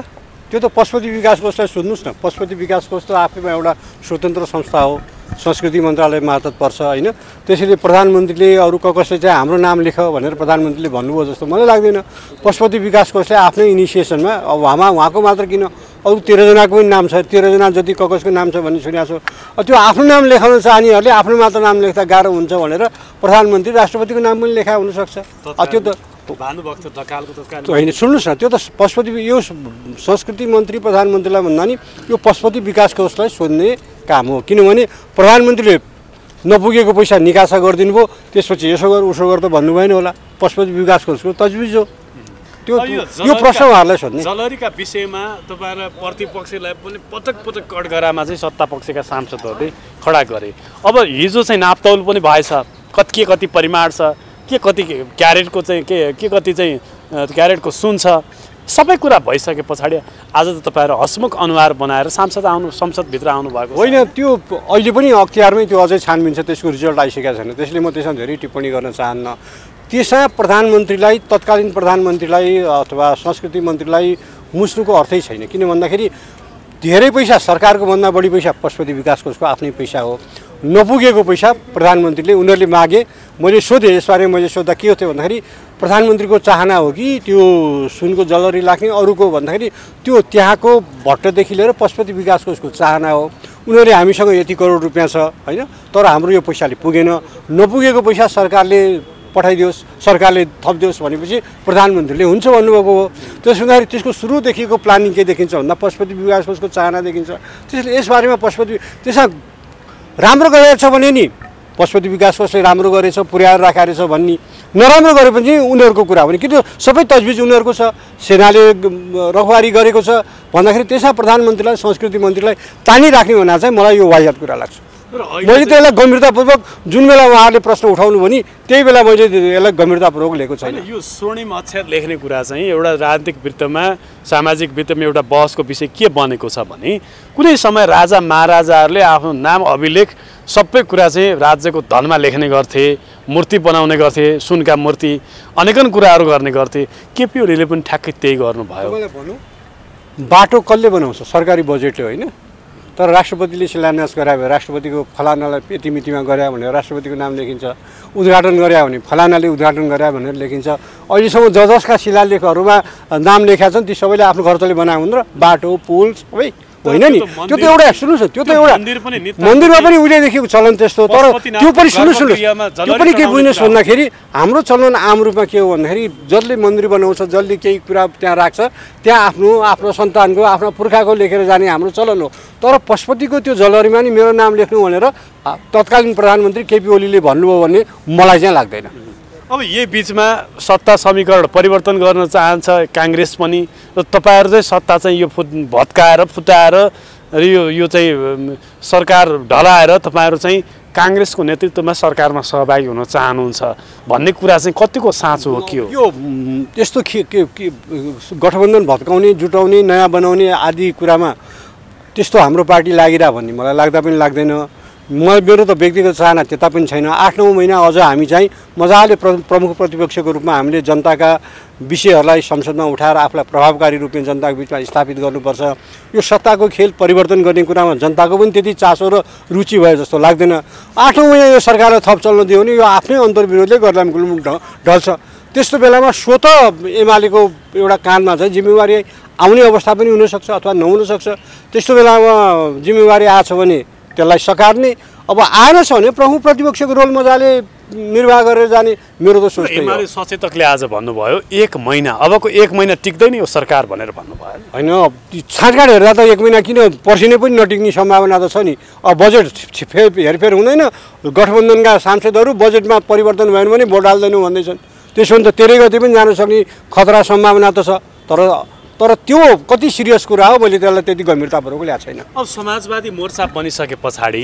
त्यो त पशुपति विकास कोषलाई सोध्नुहोस् न। पशुपति विकास कोष त आफैमा एउटा स्वतन्त्र संस्था हो, संस्कृति मन्त्रालय मार्फत पर्छ होइन। त्यसैले प्रधानमन्त्रीले अरू कसले चाहिँ हाम्रो नाम लेख भनेर प्रधानमन्त्रीले भन्नुभयो जस्तो मलाई लाग्दैन। पशुपति विकास कोषले आफ्नै इनिसिएसनमा अब उहाँको मात्र किन अरू 13 जनाको पनि नाम छ, 13 जना जति कसको नाम छ भन्ने सुनेको छु। त्यो आफ्नो नाम लेखाउन चाहनेहरूले आफ्नो मात्र नाम लेख्दा गाह्रो हुन्छ भनेर प्रधानमन्त्री राष्ट्रपतिको नाम पनि लेखा हुनसक्छ। त्यो त होइन, सुन्नुहोस् न, त्यो त पशुपति यो संस्कृति मन्त्री प्रधानमन्त्रीलाई भन्दा नि यो पशुपति विकास कोषलाई सोध्ने काम हो। किनभने प्रधानमन्त्रीले नपुगेको पैसा निकासा गरिदिनु भयो, त्यसपछि यसो गर उसो गर त भन्नु भएन होला। पशुपति विकास कोषको तजविज हो त्यो। यो प्रश्न उहाँहरूलाई सोध्ने। जलहरीका विषयमा तपाईँलाई प्रतिपक्षलाई पनि पटक पटक कठघरामा चाहिँ सत्ता पक्षका सांसदहरूले खडा गरे। अब हिजो चाहिँ नापतौल पनि भएछ, कति परिमाण छ, के कति क्यारेटको चाहिँ के कति चाहिँ क्यारेटको सुन छ, सबै कुरा भइसके पछाडि आज त तपाईँहरू हसमुख अनुहार बनाएर संसदभित्र आउनुभएको होइन। त्यो अहिले पनि अख्तियारमै त्यो अझै छानबिन छ, त्यसको रिजल्ट आइसकेको छैन। त्यसले म त्यसमा धेरै टिप्पणी गर्न चाहन्न। त्यसमा प्रधानमन्त्रीलाई, तत्कालीन प्रधानमन्त्रीलाई अथवा संस्कृति मन्त्रीलाई मुस्नुको अर्थै छैन। किन भन्दाखेरि धेरै पैसा, सरकारको भन्दा बढी पैसा पशुपति विकास कोषको आफ्नै पैसा हो। नपुगेको पैसा प्रधानमन्त्रीले उनीहरूले मागे, मैले सोधेँ यसबारे। मैले सोद्धा के हो त्यो भन्दाखेरि प्रधानमन्त्रीको चाहना हो कि त्यो सुनको जलहरी लाग्ने, अरूको भन्दाखेरि त्यो त्यहाँको भट्टदेखि लिएर पशुपति विकास कोषको चाहना हो। उनीहरूले हामीसँग यति करोड रुपियाँ छ होइन, तर हाम्रो यो पैसाले पुगेन, नपुगेको पैसा सरकारले पठाइदियोस्, सरकारले थपिदियोस् भनेपछि प्रधानमन्त्रीले हुन्छ भन्नुभएको हो। त्यसो हुँदाखेरि त्यसको सुरुदेखिको प्लानिङ के देखिन्छ भन्दा पशुपति विकास कोषको चाहना देखिन्छ। त्यसले यसबारेमा पशुपति त्यसमा राम्रो गरेछ भने नि पशुपति विकास कोषले राम्रो गरेछ, पुर्याएर राखेको रहेछ भन्ने, नराम्रो गरे पनि उनीहरूको कुरा हो भने कि त्यो सबै तजविज उनीहरूको छ, सेनाले रखवारी गरेको छ भन्दाखेरि त्यसमा प्रधानमन्त्रीलाई, संस्कृति मन्त्रीलाई तानिराख्ने भन्दा चाहिँ मलाई यो वाहियात कुरा लाग्छ। मैले त्यसलाई गम्भीरतापूर्वक जुन बेला उहाँहरूले प्रश्न उठाउनु भने त्यही बेला मैले यसलाई गम्भीरतापूर्वक लिएको छैन। यो स्वर्णिम अक्षर लेख्ने कुरा चाहिँ एउटा राजनीतिक वृत्तमा, सामाजिक वृत्तमा एउटा बहसको विषय के बनेको छ भने कुनै समय राजा महाराजाहरूले आफ्नो नाम अभिलेख सबै कुरा चाहिँ राज्यको धनमा लेख्ने गर्थे, मूर्ति बनाउने गर्थे, सुनका मूर्ति, अनेकन कुराहरू गर्ने गर्थे। केपी ओलीले पनि ठ्याक्कै त्यही गर्नुभयो। बाटो कसले बनाउँछ? सरकारी बजेटले होइन। तर राष्ट्रपतिले शिलान्यास गरायो भने राष्ट्रपतिको फलानालाई यति मितिमा गरायो भनेर राष्ट्रपतिको नाम लेखिन्छ, उद्घाटन गरायो भने फलानाले उद्घाटन गरायो भनेर लेखिन्छ। अहिलेसम्म जसका शिलालेखहरूमा नाम लेखेका छन् ती सबैले आफ्नो खर्चले बनाएको हुन् र बाटो पुल सबै होइन नि। त्यो त एउटा सुन्नुहोस् न, त्यो त एउटा मन्दिरमा पनि उहिलेदेखिको चलन त्यस्तो। तर त्यो पनि सुन्नुहोस्, त्यो पनि के बुझ्नुहोस् भन्दाखेरि हाम्रो चलन आम रूपमा के हो भन्दाखेरि जसले मन्दिर बनाउँछ, जसले केही कुरा त्यहाँ राख्छ, त्यहाँ आफ्नो सन्तानको, आफ्नो पुर्खाको लेखेर जाने हाम्रो चलन हो। तर पशुपतिको त्यो जलहरीमा नि मेरो नाम लेख्नु भनेर तत्कालीन प्रधानमन्त्री केपी ओलीले भन्नुभयो भन्ने मलाई चाहिँ लाग्दैन। अब यही बिचमा सत्ता समीकरण परिवर्तन गर्न चाहन्छ काङ्ग्रेस पनि, र तपाईँहरू चाहिँ सत्ता चाहिँ यो भत्काएर फुटाएर यो चाहिँ सरकार ढलाएर तपाईँहरू चाहिँ काङ्ग्रेसको नेतृत्वमा सरकारमा सहभागी हुन चाहनुहुन्छ भन्ने कुरा चाहिँ कतिको साँचो हो, के हो? यो यस्तो गठबन्धन भत्काउने, जुटाउने, नयाँ बनाउने आदि कुरामा त्यस्तो हाम्रो पार्टी लागिरह भन्ने मलाई लाग्दा पनि लाग्दैन। मेरो त व्यक्तिगत चाहना त्यता पनि छैन। 8-9 महिना अझ हामी चाहिँ मजाले प्रमुख प्रतिपक्षको रूपमा हामीले जनताका विषयहरूलाई संसदमा उठाएर आफूलाई प्रभावकारी रूपमा जनताको बिचमा स्थापित गर्नुपर्छ। यो सत्ताको खेल परिवर्तन गर्ने कुरामा जनताको पनि त्यति चासो र रुचि भयो जस्तो लाग्दैन। 8-9 महिना यो सरकारलाई थप चल्न दियो भने यो आफ्नै अन्तर्विरोधले गर्दा गुलमुख ढल्छ। त्यस्तो बेलामा स्वत एमालेको एउटा काँधमा चाहिँ जिम्मेवारी आउने अवस्था पनि हुनसक्छ अथवा नहुनसक्छ। त्यस्तो बेलामा जिम्मेवारी आछ भने त्यसलाई सकार्ने, अब आएन छ भने प्रमुख प्रतिपक्षको रोल मजाले निर्वाह गरेर जाने मेरो त सोच। एमाले सचेतकले आज भन्नुभयो 1 महिना, अबको 1 महिना टिक्दैन यो सरकार भनेर भन्नुभयो। होइन, छाँटकाँट हेर्दा त 1 महिना किन, पर्सिने पनि नटिक्ने सम्भावना त छ नि। अब बजेट हेरफेर हुँदैन, गठबन्धनका सांसदहरू बजेटमा परिवर्तन भएन भने भोट हाल्दैनौँ भन्दैछन्। त्यसो भने त 13 गते पनि जान सक्ने खतरा सम्भावना त छ। तर त्यो कति सिरियस कुरा हो मैले त्यसलाई त्यति गम्भीरतापूर्वक ल्याएको छैन। अब समाजवादी मोर्चा बनिसके पछाडि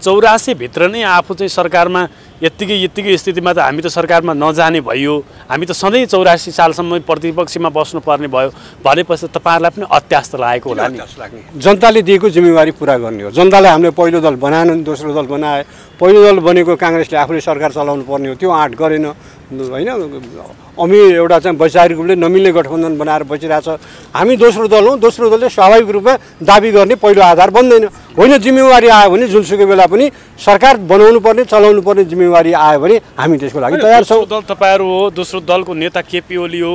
84 भित्र नै आफू चाहिँ सरकारमा यत्तिकै स्थितिमा त हामी त सरकारमा नजाने भयो, हामी त सधैँ 84 सालसम्म प्रतिपक्षमा बस्नुपर्ने भयो भनेपछि तपाईँहरूलाई पनि अत्यास त लागेको होला नि। जनताले दिएको जिम्मेवारी पुरा गर्ने हो। जनताले हामीले पहिलो दल बनाएन, दोस्रो दल बनाए। पहिलो दल बनेको काङ्ग्रेसले आफूले सरकार चलाउनु पर्ने हो, त्यो आँट गरेन होइन। अमी एउटा चाहिँ वैचारिक रूपले नमिल्ने गठबन्धन बनाएर बसिरहेछ। हामी दोस्रो दल हौँ, दोस्रो दलले स्वाभाविक रूपमा दाबी गर्ने पहिलो आधार बन्दैन होइन। जिम्मेवारी आयो भने जुनसुकै बेला पनि सरकार बनाउनु पर्ने, चलाउनु पर्ने जिम्मेवारी आयो भने हामी त्यसको लागि तयार छौँ। दल तपाईँहरू हो, दोस्रो दलको नेता केपी ओली हो,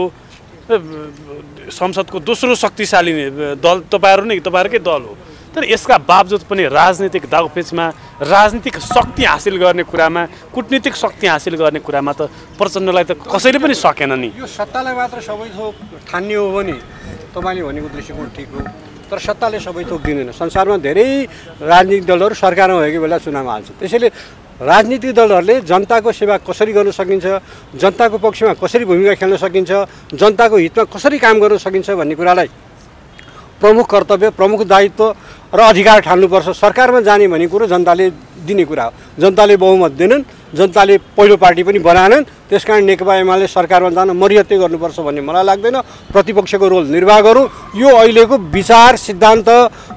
संसदको दोस्रो शक्तिशाली दल तपाईँहरू नै, तपाईँहरूकै दल हो। तर यसका बावजुद पनि राजनीतिक दाउपेचमा, राजनीतिक शक्ति हासिल गर्ने कुरामा, कुटनीतिक शक्ति हासिल गर्ने कुरामा त प्रचण्डलाई त कसैले पनि सकेन नि। यो सत्तालाई मात्र सबै थोक ठान्ने हो भने तपाईँले भनेको दृष्टिकोण ठिक हो, तर सत्ताले सबै थोक दिँदैन। संसारमा धेरै राजनीतिक दलहरू सरकारमा भएको बेला चुनावमा हाल्छ। त्यसैले राजनीतिक दलहरूले जनताको सेवा कसरी गर्न सकिन्छ, जनताको पक्षमा कसरी भूमिका खेल्न सकिन्छ, जनताको हितमा कसरी काम गर्न सकिन्छ भन्ने कुरालाई प्रमुख कर्तव्य, प्रमुख दायित्व र अधिकार ठान्नुपर्छ। सरकारमा जाने भन्ने कुरो जनताले दिने कुरा हो। जनताले बहुमत दिएनन्, जनताले पहिलो पार्टी पनि बनाएनन्, त्यसकारण नेकपा एमाले सरकारमा जान मर्यादा गर्नुपर्छ भन्ने मलाई लाग्दैन। प्रतिपक्षको रोल निर्वाह गरौँ। यो अहिलेको विचार, सिद्धान्त,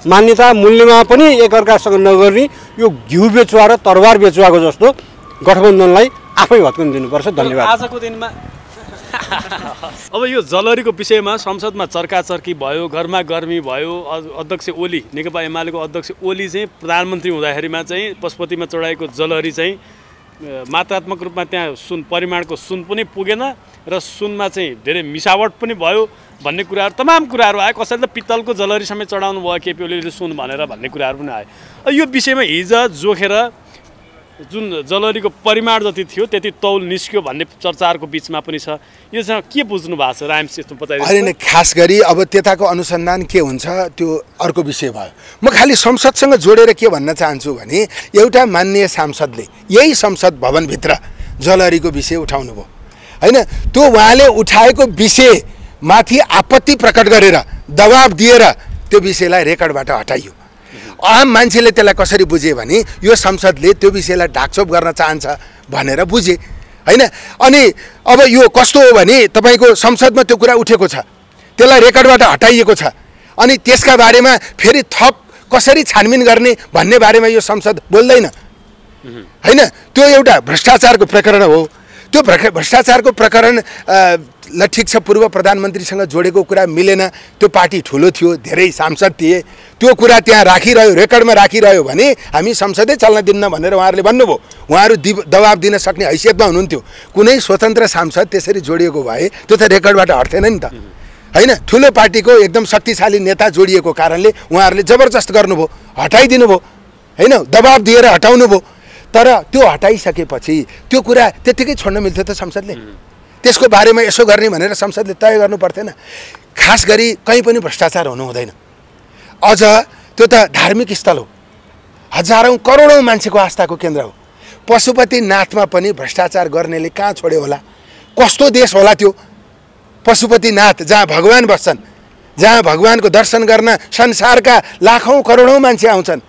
मान्यता, मूल्यमा पनि एकअर्कासँग नगर्ने यो घिउ बेचुवा र तरबार बेचुवाको जस्तो गठबन्धनलाई आफै भत्कन दिनुपर्छ। धन्यवाद। आजको दिनमा अब यो जलहरीको विषयमा संसदमा चर्काचर्की भयो, घरमा गर्मी भयो। अध्यक्ष ओली, नेकपा एमालेको अध्यक्ष ओली चाहिँ प्रधानमन्त्री हुँदाखेरिमा चाहिँ पशुपतिमा चढाएको जलहरी चाहिँ मात्रात्मक रूपमा त्यहाँ सुन, परिमाणको सुन पनि पुगेन र सुनमा चाहिँ धेरै मिसावट पनि भयो भन्ने कुराहरू, तमाम कुराहरू आयो। कसैले त पित्तलको जलहरी समेत चढाउनु भयो केपी ओलीले सुन भनेर भन्ने कुराहरू पनि आयो। यो विषयमा हिजो जोखेर जुन जलहरीको परिमाण जति थियो त्यति तौल निस्क्यो भन्ने चर्चाहरूको बिचमा पनि छ। यो चाहिँ के बुझ्नु भएको छ राम सिंह बताइदिनु? होइन, खास गरी अब त्यताको अनुसन्धान के हुन्छ त्यो अर्को विषय भयो। म खालि संसदसँग जोडेर के भन्न चाहन्छु भने एउटा माननीय सांसदले यही संसद भवनभित्र जलहरीको विषय उठाउनु भयो होइन। त्यो उहाँले उठाएको विषयमाथि आपत्ति प्रकट गरेर दबाब दिएर त्यो विषयलाई रेकर्डबाट हटाइयो। आम मान्छेले त्यसलाई कसरी बुझे भने यो संसदले त्यो विषयलाई ढाकछोप गर्न चाहन्छ भनेर बुझे होइन। अनि अब यो कस्तो हो भने तपाईँको संसदमा त्यो कुरा उठेको छ, त्यसलाई रेकर्डबाट हटाइएको छ, अनि त्यसका बारेमा फेरि थप कसरी छानबिन गर्ने भन्ने बारेमा यो संसद बोल्दैन होइन। त्यो एउटा भ्रष्टाचारको प्रकरण हो। त्यो भ्रष्टाचारको प्रकरण ल ठिक छ, पूर्व प्रधानमन्त्रीसँग जोडेको कुरा मिलेन, त्यो पार्टी ठुलो थियो, धेरै सांसद थिए, त्यो कुरा त्यहाँ राखिरह्यो, रेकर्डमा राखिरह्यो भने हामी संसदै चल्न दिन्न भनेर उहाँहरूले भन्नुभयो। उहाँहरू दबाब दिन सक्ने हैसियतमा हुनुहुन्थ्यो। कुनै स्वतन्त्र सांसद त्यसरी जोडिएको भए त्यो त रेकर्डबाट हट्थेन नि त होइन। ठुलो पार्टीको एकदम शक्तिशाली नेता जोडिएको कारणले उहाँहरूले जबरजस्त गर्नुभयो, हटाइदिनु भयो होइन, दबाब दिएर हटाउनु भयो। तर त्यो हटाइसकेपछि त्यो कुरा त्यत्तिकै छोड्न मिल्थ्यो त संसदले? त्यसको बारेमा यसो गर्ने भनेर संसदले तय गर्नु पर्थेन? खास गरी कहीँ पनि भ्रष्टाचार हुनु हुँदैन। अझ त्यो त धार्मिक स्थल हो, हजारौँ करोडौँ मान्छेको आस्थाको केन्द्र हो। पशुपतिनाथमा पनि भ्रष्टाचार गर्नेले कहाँ छोड्यो होला? कस्तो देश होला त्यो पशुपतिनाथ, जहाँ भगवान बस्छन्, जहाँ भगवानको दर्शन गर्न संसारका लाखौँ करोडौँ मान्छे आउँछन्,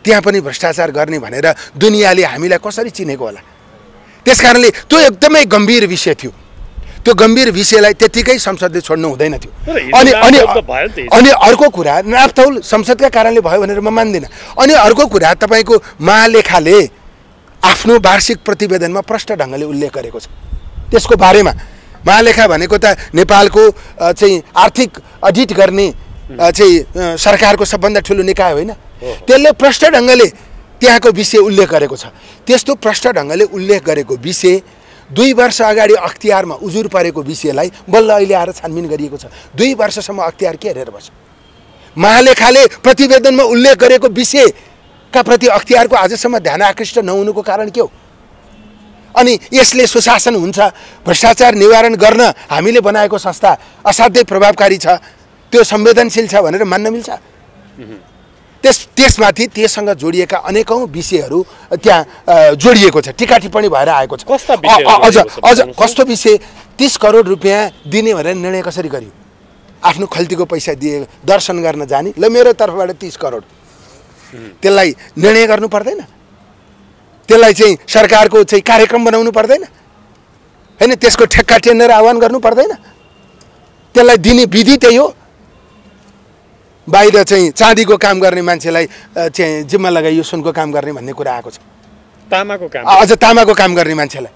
त्यहाँ पनि भ्रष्टाचार गर्ने भनेर दुनियाँले हामीलाई कसरी चिनेको होला? त्यसकारणले त्यो एकदमै गम्भीर विषय थियो। त्यो गम्भीर विषयलाई त्यतिकै संसदले छोड्नु हुँदैन थियो। अनि अर्को कुरा, नापतौल संसदका कारणले भयो भनेर म मान्दिनँ। अनि अर्को कुरा, तपाईँको महालेखाले आफ्नो वार्षिक प्रतिवेदनमा प्रष्ट ढङ्गले उल्लेख गरेको छ। त्यसको बारेमा महालेखा भनेको त नेपालको चाहिँ आर्थिक अडिट गर्ने चाहिँ सरकारको सबभन्दा ठुलो निकाय होइन? त्यसले प्रष्ट ढङ्गले त्यहाँको विषय उल्लेख गरेको छ। त्यस्तो प्रष्ट ढङ्गले उल्लेख गरेको विषय 2 वर्ष अगाडि अख्तियारमा उजुर परेको विषयलाई बल्ल अहिले आएर छानबिन गरिएको छ। 2 वर्षसम्म अख्तियार के हेरेर बस्छ? महालेखाले प्रतिवेदनमा उल्लेख गरेको विषयका प्रति अख्तियारको आजसम्म ध्यान आकृष्ट नहुनुको कारण के हो? अनि यसले सुशासन हुन्छ, भ्रष्टाचार निवारण गर्न हामीले बनाएको संस्था असाध्यै प्रभावकारी छ, त्यो संवेदनशील छ भनेर मान्न मिल्छ? त्यसमाथि त्यससँग जोडिएका अनेकौँ विषयहरू त्यहाँ जोडिएको छ, टिका टिप्पणी भएर आएको छ। अझ कस्तो विषय? 30 करोड रुपियाँ दिने भनेर निर्णय कसरी गरियो? आफ्नो खल्तीको पैसा दिए दर्शन गर्न जाने, ल मेरो तर्फबाट 30 करोड, त्यसलाई निर्णय गर्नु पर्दैन? त्यसलाई चाहिँ सरकारको चाहिँ कार्यक्रम बनाउनु पर्दैन हैन त्यसको ठेक्का टेन्डर आह्वान गर्नु पर्दैन त्यसलाई दिने विधि त्यही हो बाहिर चाहिँ चाँदीको काम गर्ने मान्छेलाई चाहिँ जिम्मा लगाइयो सुनको काम गर्ने भन्ने कुरा आएको छ तामाको काम अझ तामाको काम गर्ने मान्छेलाई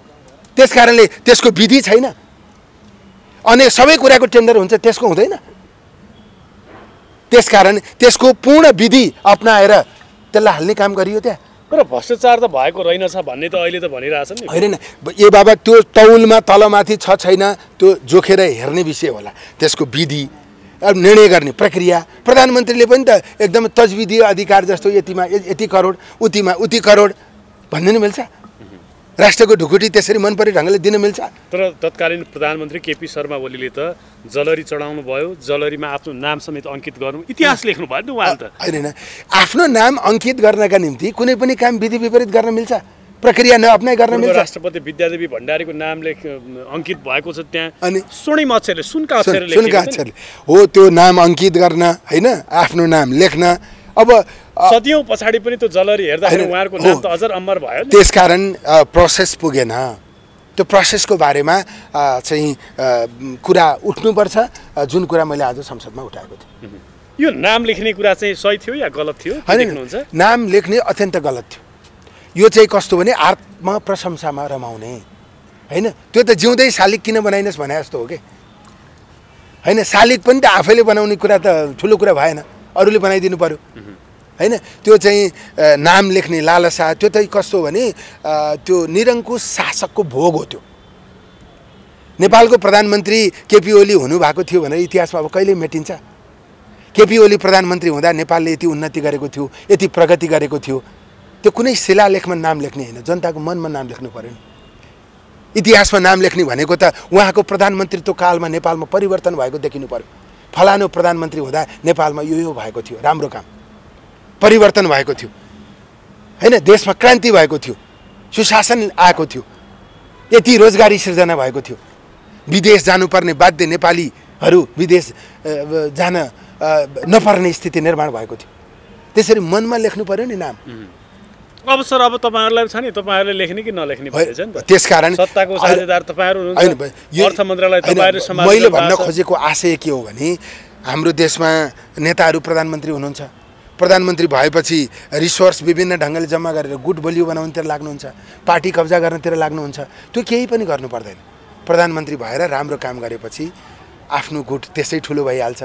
त्यसकारणले त्यसको विधि छैन अनि सबै कुराको टेन्डर हुन्छ त्यसको हुँदैन त्यसकारण त्यसको पूर्ण विधि अपनाएर त्यसलाई हाल्ने काम गरियो त्यहाँ तर भ्रष्टाचार त भएको रहेनछ भन्ने त अहिले त भनिरहेछ नि होइन ए बाबा त्यो तौलमा तलमाथि छ छैन त्यो जोखेर हेर्ने विषय होला त्यसको विधि निर्णय गर्ने प्रक्रिया प्रधानमन्त्रीले पनि त एकदम तजविधीय अधिकार जस्तो यतिमा यति करोड उतिमा उति करोड भन्नु नि मिल्छ राष्ट्रको ढुकुटी त्यसरी मन परे ढङ्गले दिन मिल्छ तर तत्कालीन प्रधानमन्त्री केपी शर्मा ओलीले त जलरी चढाउनु भयो जलरीमा आफ्नो नाम समेत अङ्कित गर्नु इतिहास लेख्नु भयो नि उहाँले त होइन आफ्नो नाम अङ्कित गर्नका निम्ति कुनै पनि काम विधि विपरीत गर्न मिल्छ प्रक्रिया नअप्नाइ गर्न मिल्छ राष्ट्रपति विद्यादेवी भण्डारीको नाम अङ्कित भएको छ त्यहाँ अनि स्वर्णिम अक्षरले सुनका अक्षरले हो त्यो नाम अङ्कित गर्न होइन आफ्नो नाम लेख्न अब सदियौं पछाडि पनि त्यो जलरी हेर्दाखेरि उहाँहरूको नाम त अझ अमर भयो नि त्यसकारण प्रोसेस पुगेन त्यो प्रोसेसको बारेमा चाहिँ कुरा उठ्नुपर्छ जुन कुरा मैले आज संसदमा उठाएको थिएँ यो नाम लेख्ने कुरा चाहिँ सही थियो या गलत थियो हैन नाम लेख्ने अत्यन्त गलत थियो यो चाहिँ कस्तो भने आत्म प्रशंसामा रमाउने हैन त्यो त जिउँदै शालिग किन बनाइनस् भने जस्तो हो के हैन शालिग पनि त आफैले बनाउने कुरा त ठुलो कुरा भएन अरूले बनाइदिनु पर्यो हैन त्यो चाहिँ नाम लेख्ने लालसा त्यो त कस्तो भने त्यो निरङ्कुश शासकको भोग हो त्यो नेपालको प्रधानमन्त्री केपी ओली हुनुभएको थियो भनेर इतिहासमा अब कहिले मेटिन्छ केपी ओली प्रधानमन्त्री हुँदा नेपालले यति उन्नति गरेको थियो यति प्रगति गरेको थियो त्यो कुनै शिलालेखमा नाम लेख्ने होइन जनताको मनमा नाम लेख्नु पर्यो नि इतिहासमा नाम लेख्ने भनेको त उहाँको प्रधानमन्त्रीत्व कालमा नेपालमा परिवर्तन भएको देखिनु पर्यो फलानु प्रधानमन्त्री हुँदा नेपालमा यो भएको थियो राम्रो काम परिवर्तन भएको थियो हैन देशमा क्रान्ति भएको थियो सुशासन आएको थियो यति रोजगारी सृजना भएको थियो विदेश जानुपर्ने बाध्य नेपालीहरू विदेश जान नपर्ने स्थिति निर्माण भएको थियो त्यसरी मनमा लेख्नु पर्यो नि नाम अब सर अब तपाईहरुलाई छ नि तपाईहरुले लेख्ने कि नलेख्ने भन्छ नि त त्यसकारण सत्ताको साझेदार तपाईहरु हुनुहुन्छ अर्थ मन्त्रालय तपाईहरु समाज मैले भन्न खोजेको आशय के हो भने हाम्रो देशमा नेताहरू प्रधानमन्त्री हुनुहुन्छ प्रधानमन्त्री भएपछि रिसोर्स विभिन्न ढङ्गले जम्मा गरेर गुट बलियो बनाउनतिर लाग्नुहुन्छ पार्टी कब्जा गर्नतिर लाग्नुहुन्छ त्यो केही पनि गर्नु पर्दैन प्रधानमन्त्री भएर राम्रो काम गरेपछि आफ्नो गुट त्यसै ठुलो भइहाल्छ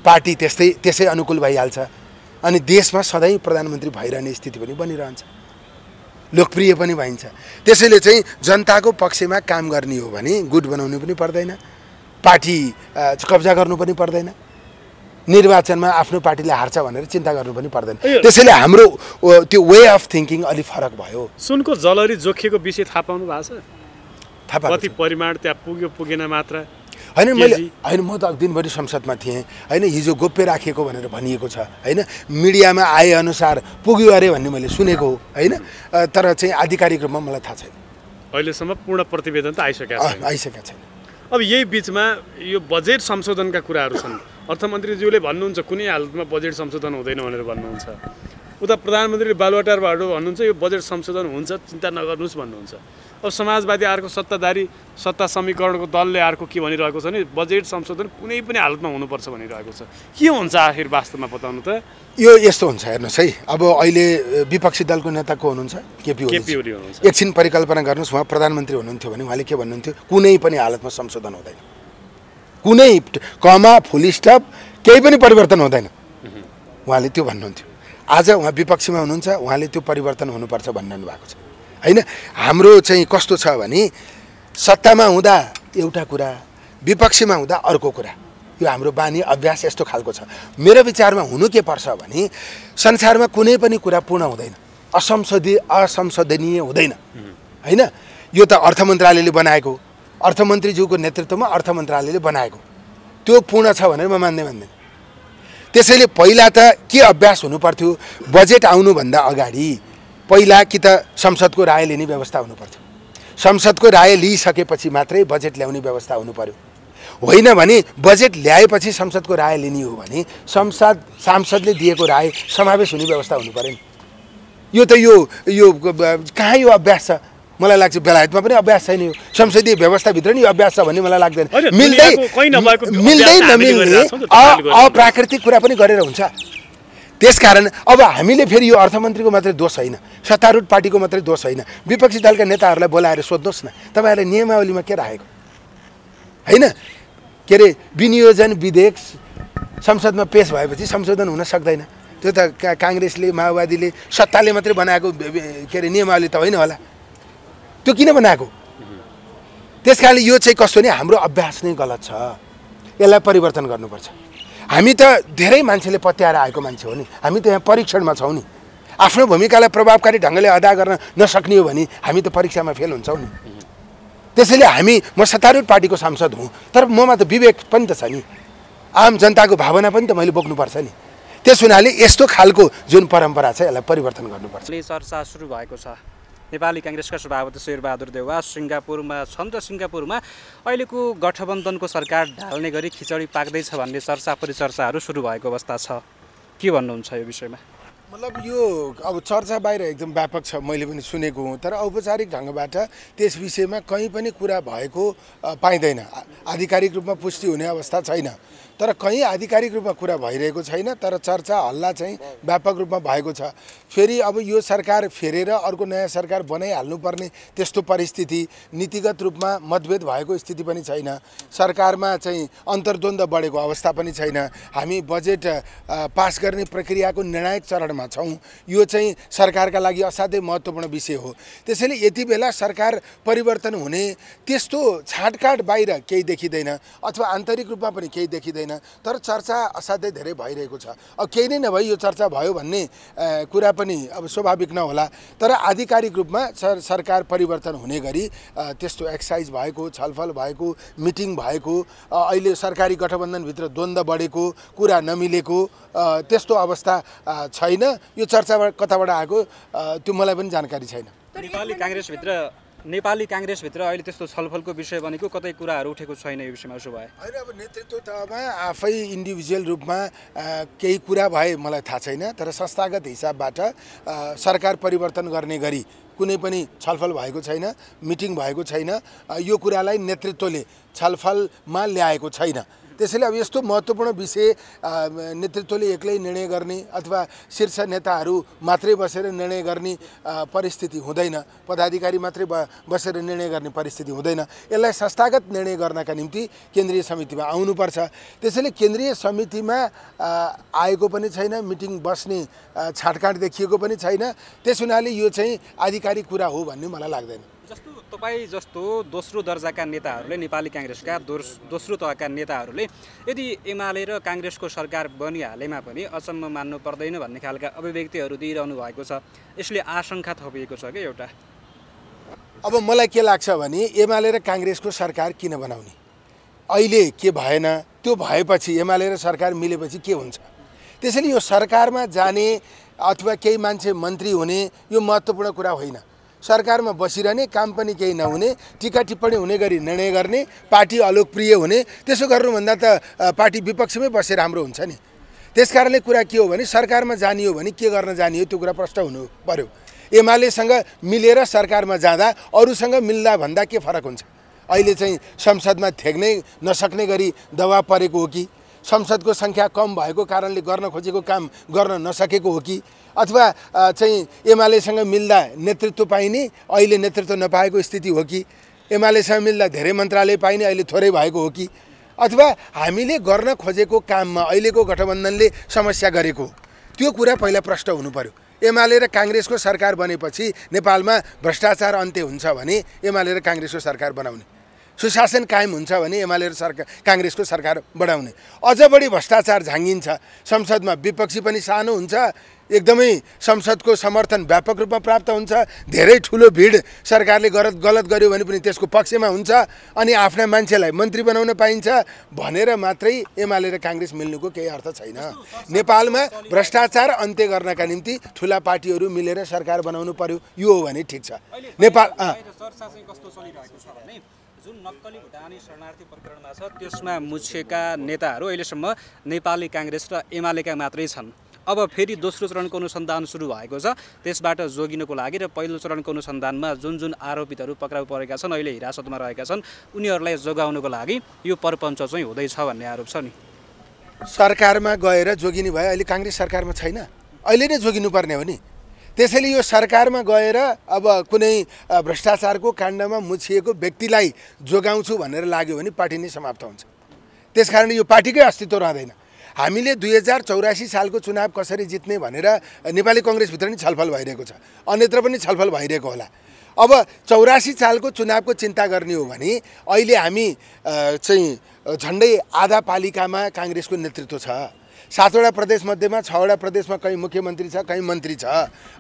पार्टी त्यसै अनुकूल भइहाल्छ अनि देशमा सधैँ प्रधानमन्त्री भइरहने स्थिति पनि बनिरहन्छ लोकप्रिय पनि भइन्छ त्यसैले चाहिँ जनताको पक्षमा काम गर्ने हो भने गुट बनाउनु पनि पर्दैन पार्टी कब्जा गर्नु पनि पर्दैन निर्वाचनमा आफ्नो पार्टीले हार्छ भनेर चिन्ता गर्नु पनि पर्दैन त्यसैले हाम्रो त्यो वे अफ थिंकिङ अलि फरक भयो सुनको जलरी जोखिएको विषय थाहा पाउनु भएको छ कति परिमाण त्यहाँ पुग्यो पुगेन मात्र हैन मैले हैन म त दिनभरि संसदमा थिएँ हैन हिजो गोप्य राखिएको भनेर भनिएको छ हैन मिडियामा आए अनुसार पुग्यो अरे भन्ने मैले सुनेको हो हैन तर चाहिँ आधिकारिक रूपमा मलाई थाहा छैन अहिलेसम्म पूर्ण प्रतिवेदन त आइसकेको छैन अब यही बीचमा यो बजेट संशोधनका कुराहरू छन् अर्थमन्त्रीज्यूले भन्नुहुन्छ कुनै हालतमा बजेट संशोधन हुँदैन भनेर भन्नुहुन्छ उता प्रधानमन्त्रीले बालुवाटारबाट भन्नुहुन्छ यो बजेट संशोधन हुन्छ चिन्ता नगर्नुस् भन्नुहुन्छ अब समाजवादी अर्को सत्ताधारी सत्ता समीकरणको दलले अर्को के भनिरहेको छ नि बजेट संशोधन कुनै पनि हालतमा हुनुपर्छ भनिरहेको छ के हुन्छ आखिर वास्तवमा बताउनु त यो यस्तो हुन्छ हेर्नुहोस् है अब अहिले विपक्षी दलको नेता को हुनुहुन्छ केपी ओली हुनुहुन्छ एकछिन परिकल्पना गर्नुहोस् उहाँ प्रधानमन्त्री हुनुहुन्थ्यो भने उहाँले के भन्नुहुन्थ्यो कुनै पनि हालतमा संशोधन हुँदैन कुनै कमा फुल स्टप केही पनि परिवर्तन हुँदैन उहाँले त्यो भन्नुहुन्थ्यो आज उहाँ विपक्षीमा हुनुहुन्छ उहाँले त्यो परिवर्तन हुनुपर्छ भन्नु भएको छ हैन हाम्रो चाहिँ कस्तो छ भने सत्तामा हुँदा एउटा कुरा विपक्षीमा हुँदा अर्को कुरा यो हाम्रो बानी अभ्यास यस्तो खालको छ मेरो विचारमा हुनु के पर्छ भने संसारमा कुनै पनि कुरा पूर्ण हुँदैन असंसदनीय हुँदैन हैन यो त अर्थ मन्त्रालयले बनाएको अर्थमन्त्रीज्यूको नेतृत्वमा अर्थ मन्त्रालयले बनाएको त्यो पूर्ण छ भनेर म मान्दैन त्यसैले पहिला त के अभ्यास हुनु पर्थ्यो बजेट आउनुभन्दा अगाडि पहिला कि त संसदको राय लिने व्यवस्था हुनु पर्थ्यो संसदको राय लिइसकेपछि मात्रै बजेट ल्याउने व्यवस्था हुनु पर्यो होइन भने बजेट ल्याएपछि संसदको राय लिने हो भने सांसदले दिएको राय समावेश हुने व्यवस्था हुनु पर्यो यो त यो कहाँ यो अभ्यास छ मलाई लाग्छ बेलायतमा पनि अभ्यास छैन यो संसदीय व्यवस्थाभित्र नि यो अभ्यास छ भन्ने मलाई लाग्दैन मिल्दै नमिल्ने अप्राकृतिक कुरा पनि गरेर हुन्छ त्यसकारण अब हामीले फेरि यो अर्थमन्त्रीको मात्रै दोष होइन सत्तारूढ पार्टीको मात्रै दोष होइन विपक्षी दलका नेताहरूलाई बोलाएर सोध्नुहोस् न तपाईँहरूले नियमावलीमा के राखेको होइन के अरे विनियोजन विधेयक संसदमा पेश भएपछि संशोधन हुन सक्दैन त्यो त काङ्ग्रेसले माओवादीले सत्ताले मात्रै बनाएको के अरे नियमावली त होइन होला त्यो किन बनाएको त्यस कारणले यो चाहिँ कस्तो नि हाम्रो अभ्यास नै गलत छ यसलाई परिवर्तन गर्नुपर्छ हामी त धेरै मान्छेले पत्याएर आएको मान्छे हो नि हामी त यहाँ परीक्षणमा छौँ नि आफ्नो भूमिकालाई प्रभावकारी ढङ्गले अदा गर्न नसक्ने हो भने हामी त परीक्षामा फेल हुन्छौँ नि त्यसैले म सत्तारूढ पार्टीको सांसद हुँ तर ममा त विवेक पनि त छ नि आम जनताको भावना पनि त मैले बोक्नुपर्छ नि त्यस हुनाले यस्तो खालको जुन परम्परा छ यसलाई परिवर्तन गर्नुपर्छ चर्चा सुरु भएको छ नेपाली काङ्ग्रेसका सभापति शेरबहादुर देउवा सिङ्गापुरमा छन् र सिङ्गापुरमा अहिलेको गठबन्धनको सरकार ढाल्ने गरी खिचडी पाक्दैछ भन्ने चर्चा परिचर्चाहरू सुरु भएको अवस्था छ के भन्नुहुन्छ यो विषयमा मतलब यो अब चर्चा बाहिर एकदम व्यापक छ मैले पनि सुनेको हुँ तर औपचारिक ढङ्गबाट त्यस विषयमा कहीँ पनि कुरा भएको पाइँदैन आधिकारिक रूपमा पुष्टि हुने अवस्था छैन तर कहीँ आधिकारिक रूपमा कुरा भइरहेको छैन तर चर्चा हल्ला चाहिँ व्यापक रूपमा भएको छ फेरि अब यो सरकार फेरेर अर्को नयाँ सरकार बनाइहाल्नुपर्ने त्यस्तो परिस्थिति नीतिगत रूपमा मतभेद भएको स्थिति पनि छैन सरकारमा चाहिँ अन्तर्द्वन्द्व बढेको अवस्था पनि छैन हामी बजेट पास गर्ने प्रक्रियाको निर्णायक चरणमा छौँ यो चाहिँ सरकारका लागि असाध्यै महत्त्वपूर्ण विषय हो त्यसैले यति बेला सरकार परिवर्तन हुने त्यस्तो छाटकाट बाहिर केही देखिँदैन अथवा आन्तरिक रूपमा पनि केही देखिँदैन तर चर्चा असाध्यै धेरै भइरहेको छ अब केही नै नभई यो चर्चा भयो भन्ने कुरा पनि अब स्वाभाविक नहोला तर आधिकारिक रूपमा सरकार परिवर्तन हुने गरी त्यस्तो एक्सर्साइज भएको छलफल भएको मिटिङ भएको अहिले सरकारी गठबन्धनभित्र द्वन्द्व बढेको कुरा नमिलेको त्यस्तो अवस्था छैन यो चर्चा कताबाट आएको त्यो मलाई पनि जानकारी छैन नेपाली काङ्ग्रेसभित्र अहिले त्यस्तो छलफलको विषय भनेको कतै कुराहरू उठेको छैन यो विषयमा उसो भए होइन अब नेतृत्वमा आफै इन्डिभिजुअल रूपमा केही कुरा भए मलाई थाहा छैन तर संस्थागत हिसाबबाट सरकार परिवर्तन गर्ने गरी कुनै पनि छलफल भएको छैन मिटिङ भएको छैन यो कुरालाई नेतृत्वले छलफलमा ल्याएको छैन त्यसैले अब यस्तो महत्त्वपूर्ण विषय नेतृत्वले एक्लै निर्णय गर्ने अथवा शीर्ष नेताहरू मात्रै बसेर निर्णय गर्ने परिस्थिति हुँदैन पदाधिकारी मात्रै बसेर निर्णय गर्ने परिस्थिति हुँदैन यसलाई संस्थागत निर्णय गर्नका निम्ति केन्द्रीय समितिमा आउनुपर्छ त्यसैले केन्द्रीय समितिमा आएको पनि छैन मिटिङ बस्ने छाटकाट देखिएको पनि छैन त्यस हुनाले यो चाहिँ आधिकारिक कुरा हो भन्ने मलाई लाग्दैन जस्तो तपाईँ जस्तो दोस्रो दर्जाका नेताहरूले नेपाली काङ्ग्रेसका दोस्रो तहका नेताहरूले यदि एमाले र काङ्ग्रेसको सरकार बनिहालेमा पनि अचम्म मान्नु पर्दैन भन्ने खालका अभिव्यक्तिहरू दिइरहनु भएको छ यसले आशंका थपिएको छ कि एउटा अब मलाई के लाग्छ भने एमाले र काङ्ग्रेसको सरकार किन बनाउने अहिले के भएन त्यो भएपछि एमाले र सरकार मिलेपछि के हुन्छ त्यसैले यो सरकारमा जाने अथवा केही मान्छे मन्त्री हुने यो महत्त्वपूर्ण कुरा होइन सरकारमा बसिरहने काम पनि केही नहुने टिका टिप्पणी हुने गरी निर्णय गर्ने पार्टी अलोकप्रिय हुने त्यसो गर्नुभन्दा त पार्टी विपक्षमै बसेर राम्रो हुन्छ नि त्यसकारणले कुरा के हो भने सरकारमा जाने हो भने के गर्न जाने हो त्यो कुरा प्रष्ट हुनु पर्यो एमालेसँग मिलेर सरकारमा जाँदा अरूसँग मिल्दा भन्दा के फरक हुन्छ अहिले चाहिँ संसदमा थेग्नै नसक्ने गरी दबाब परेको हो कि संसदको सङ्ख्या कम भएको कारणले गर्न खोजेको काम गर्न नसकेको हो कि अथवा चाहिँ एमालेसँग मिल्दा नेतृत्व पाइने अहिले नेतृत्व नपाएको स्थिति हो कि एमालेसँग मिल्दा धेरै मन्त्रालय पाइने अहिले थोरै भएको हो कि अथवा हामीले गर्न खोजेको काममा अहिलेको गठबन्धनले समस्या गरेको त्यो कुरा पहिला प्रष्ट हुनु पर्यो एमाले र काङ्ग्रेसको सरकार बनेपछि नेपालमा भ्रष्टाचार अन्त्य हुन्छ भने एमाले र काङ्ग्रेसको सरकार बनाउने सुशासन कायम हुन्छ भने एमाले र काङ्ग्रेसको सरकार बढाउने अझ बढी भ्रष्टाचार झाँगिन्छ संसदमा विपक्षी पनि सानो हुन्छ एकदमै संसदको समर्थन व्यापक रूपमा प्राप्त हुन्छ धेरै ठुलो भिड सरकारले गलत गर्यो भने पनि त्यसको पक्षमा हुन्छ अनि आफ्ना मान्छेलाई मन्त्री बनाउन पाइन्छ भनेर मात्रै एमाले र काङ्ग्रेस मिल्नुको केही अर्थ छैन नेपालमा भ्रष्टाचार अन्त्य गर्नका निम्ति ठुला पार्टीहरू मिलेर सरकार बनाउनु पर्यो यो हो भने ठिक छ नेपाल चर्चा चाहिँ कस्तो चलिरहेको छ भने जुन नक्कली भुटानी शरणार्थी प्रकरणमा छ त्यसमा मुछेका नेताहरू अहिलेसम्म नेपाली काङ्ग्रेस र एमालेका मात्रै छन् अब फेरि दोस्रो चरणको अनुसन्धान सुरु भएको छ, त्यसबाट जोगिनको लागि र पहिलो चरणको अनुसन्धानमा जुन जुन आरोपितहरू पक्राउ परेका छन्, अहिले हिरासतमा रहेका छन्, उनीहरूलाई जोगाउनको लागि यो परपञ्च चाहिँ हुँदैछ भन्ने आरोप छ नि। सरकारमा गएर जोगिने भयो, अहिले काङ्ग्रेस सरकारमा छैन, अहिले नै जोगिनुपर्ने हो नि। त्यसैले यो सरकारमा गएर अब कुनै भ्रष्टाचारको काण्डमा मुछिएको व्यक्तिलाई जोगाउँछु भनेर लाग्यो भने पार्टी नै समाप्त हुन्छ। त्यसकारण यो पार्टीकै अस्तित्व रहँदैन। हामीले 2084 सालको चुनाव कसरी जित्ने भनेर नेपाली कङ्ग्रेसभित्र नि छलफल भइरहेको छ, अन्यत्र पनि छलफल भइरहेको होला। अब 84 सालको चुनावको चिन्ता गर्ने हो भने अहिले हामी चाहिँ झन्डै आधा पालिकामा काङ्ग्रेसको नेतृत्व छ। 7वटा प्रदेशमध्येमा 6वटा प्रदेशमा कहीँ मुख्यमन्त्री छ, कहीँ मन्त्री छ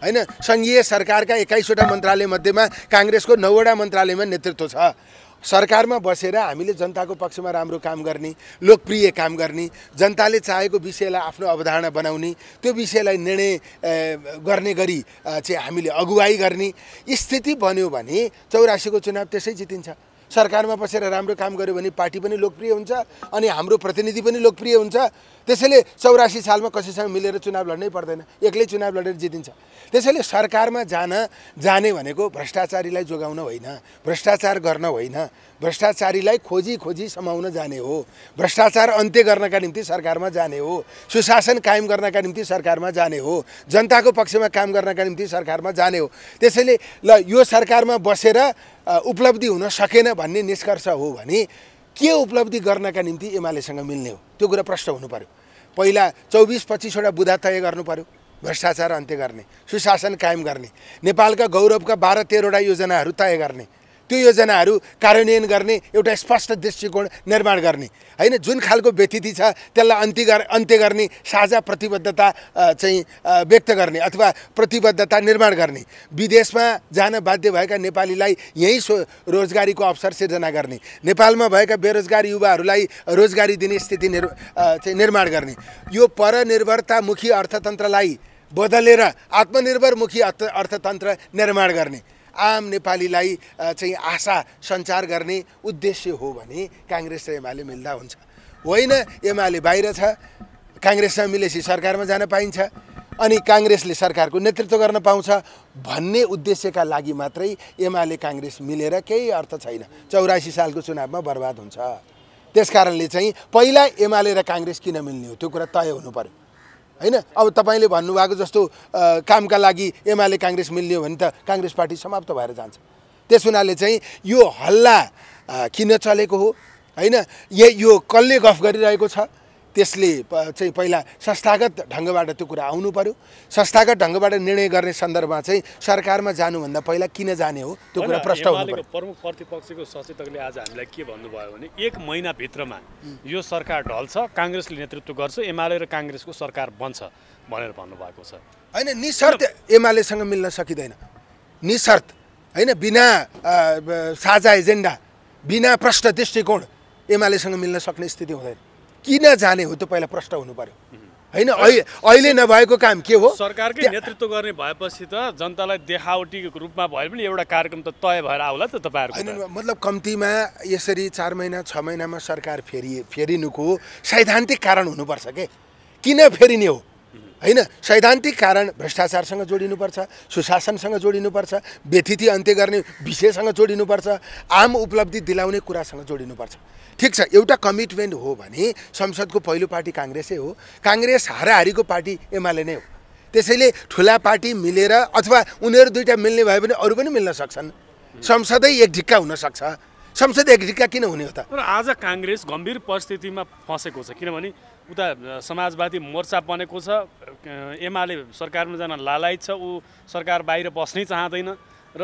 हैन। सङ्घीय सरकारका 21वटा मन्त्रालय मध्येमा काङ्ग्रेसको 9वटा मन्त्रालयमा नेतृत्व छ। सरकारमा बसेर हामीले जनताको पक्षमा राम्रो काम गर्ने, लोकप्रिय काम गर्ने, जनताले चाहेको विषयलाई आफ्नो अवधारणा बनाउने, त्यो विषयलाई निर्णय गर्ने गरी चाहिँ हामीले अगुवाई गर्ने स्थिति बन्यो भने 84 को चुनाव त्यसै जितिन्छ। सरकारमा बसेर राम्रो काम गर्यो भने पार्टी पनि लोकप्रिय हुन्छ अनि हाम्रो प्रतिनिधि पनि लोकप्रिय हुन्छ। त्यसैले 84 सालमा कसैसँग मिलेर चुनाव लड्नै पर्दैन, एक्लै चुनाव लडेर जितिन्छ। त्यसैले सरकारमा जाने भनेको भ्रष्टाचारीलाई जोगाउन होइन, भ्रष्टाचार गर्न होइन, भ्रष्टाचारीलाई खोजी समाउन जाने हो, भ्रष्टाचार अन्त्य गर्नका निम्ति सरकारमा जाने हो, सुशासन कायम गर्नका निम्ति सरकारमा जाने हो, जनताको पक्षमा काम गर्नका निम्ति सरकारमा जाने हो। त्यसैले ल यो सरकारमा बसेर उपलब्धि हुन सकेन भन्ने निष्कर्ष हो भने के उपलब्धि गर्नका निम्ति एमालेसँग मिल्ने हो, त्यो कुरा प्रश्न हुनु पर्यो। पहिला 24-25वटा बुँदा तय गर्नु पर्यो, भ्रष्टाचार अन्त्य गर्ने, सुशासन कायम गर्ने, नेपालका गौरवका 12-13वटा योजनाहरू तय गर्ने, त्यो योजनाहरू कार्यान्वयन गर्ने एउटा स्पष्ट दृष्टिकोण निर्माण गर्ने हैन। जुन खालको व्यतिथि छ त्यसलाई अन्त्य गर्ने साझा प्रतिबद्धता चाहिँ व्यक्त गर्ने अथवा प्रतिबद्धता निर्माण गर्ने, विदेशमा जान बाध्य भएका नेपालीलाई यही रोजगारीको अवसर सिर्जना गर्ने, नेपालमा भएका बेरोजगार युवाहरूलाई रोजगारी दिने स्थिति चाहिँ निर्माण गर्ने, यो परनिर्भरतामुखी अर्थतन्त्रलाई बदलेर आत्मनिर्भरमुखी अर्थतन्त्र निर्माण गर्ने, आम नेपालीलाई चाहिँ आशा सञ्चार गर्ने उद्देश्य हो भने काङ्ग्रेस र एमाले मिल्दा हुन्छ। होइन एमाले बाहिर छ, काङ्ग्रेससँग मिलेपछि सरकारमा जान पाइन्छ अनि काङ्ग्रेसले सरकारको नेतृत्व गर्न पाउँछ भन्ने उद्देश्यका लागि मात्रै एमाले काङ्ग्रेस मिलेर केही अर्थ छैन। 84 सालको चुनावमा बर्बाद हुन्छ। त्यसकारणले चाहिँ पहिला एमाले र काङ्ग्रेस किन मिल्ने हो त्यो कुरा तय हुनु पर्यो हैन। अब तपाईले भन्नुभएको जस्तो कामका लागि एमाले काङ्ग्रेस मिल्ने हो भने त काङ्ग्रेस पार्टी समाप्त भएर जान्छ। त्यस हुनाले चाहिँ यो हल्ला किन चलेको हो हैन, यो कसले गफ गरिरहेको छ त्यसले चाहिँ पहिला संस्थागत ढङ्गबाट त्यो कुरा आउनु पर्यो। संस्थागत ढङ्गबाट निर्णय गर्ने सन्दर्भमा चाहिँ सरकारमा जानुभन्दा पहिला किन जाने हो त्यो कुरा प्रश्न हुनु पर्यो। प्रमुख प्रतिपक्षको सचेतकले आज हामीलाई के भन्नुभयो भने 1 महिनाभित्रमा यो सरकार ढल्छ, काङ्ग्रेसले नेतृत्व गर्छ, एमाले र काङ्ग्रेसको सरकार बन्छ भनेर भन्नुभएको छ हैन। निशर्त एमालेसँग मिल्न सकिँदैन, निशर्त हैन, बिना साझा एजेन्डा, बिना प्रष्ट दृष्टिकोण एमालेसँग मिल्न सक्ने स्थिति हुँदैन। किन जाने हो त पहिला प्रश्न हुनु पर्यो हैन। अहिले नभएको काम के हो? सरकारकै नेतृत्व गर्ने भएपछि त जनतालाई देखावटी रूपमा भए पनि एउटा कार्यक्रम त तय भएर आउला त तपाईहरुको। मतलब कम्तीमा यसरी 4 महिना 6 महिनामा सरकार फेरिनुको सैद्धान्तिक कारण हुनुपर्छ के, किन फेरिने हो हैन। सैद्धान्तिक कारण भ्रष्टाचारसँग जोडिनुपर्छ, सुशासनसँग जोडिनुपर्छ, व्यतिथि अन्त्य गर्ने विषयसँग जोडिनुपर्छ, आम उपलब्धि दिलाउने कुरासँग जोडिनुपर्छ। ठिक छ, एउटा कमिटमेन्ट हो भने संसदको पहिलो पार्टी काङ्ग्रेसै हो, काङ्ग्रेस हाराहारीको पार्टी एमाले नै हो। त्यसैले ठुला पार्टी मिलेर अथवा उनीहरू दुईटा मिल्ने भए पनि अरू पनि मिल्न सक्छन्, संसदै एक ढिक्का हुन सक्छ। संसद एक ढिक्का किन हुने हो त? तर आज काङ्ग्रेस गम्भीर परिस्थितिमा फँसेको छ, किनभने उता समाजवादी मोर्चा बनेको छ, एमाले सरकारमा जान लालायत छ, ऊ सरकार बाहिर बस्नै चाहँदैन र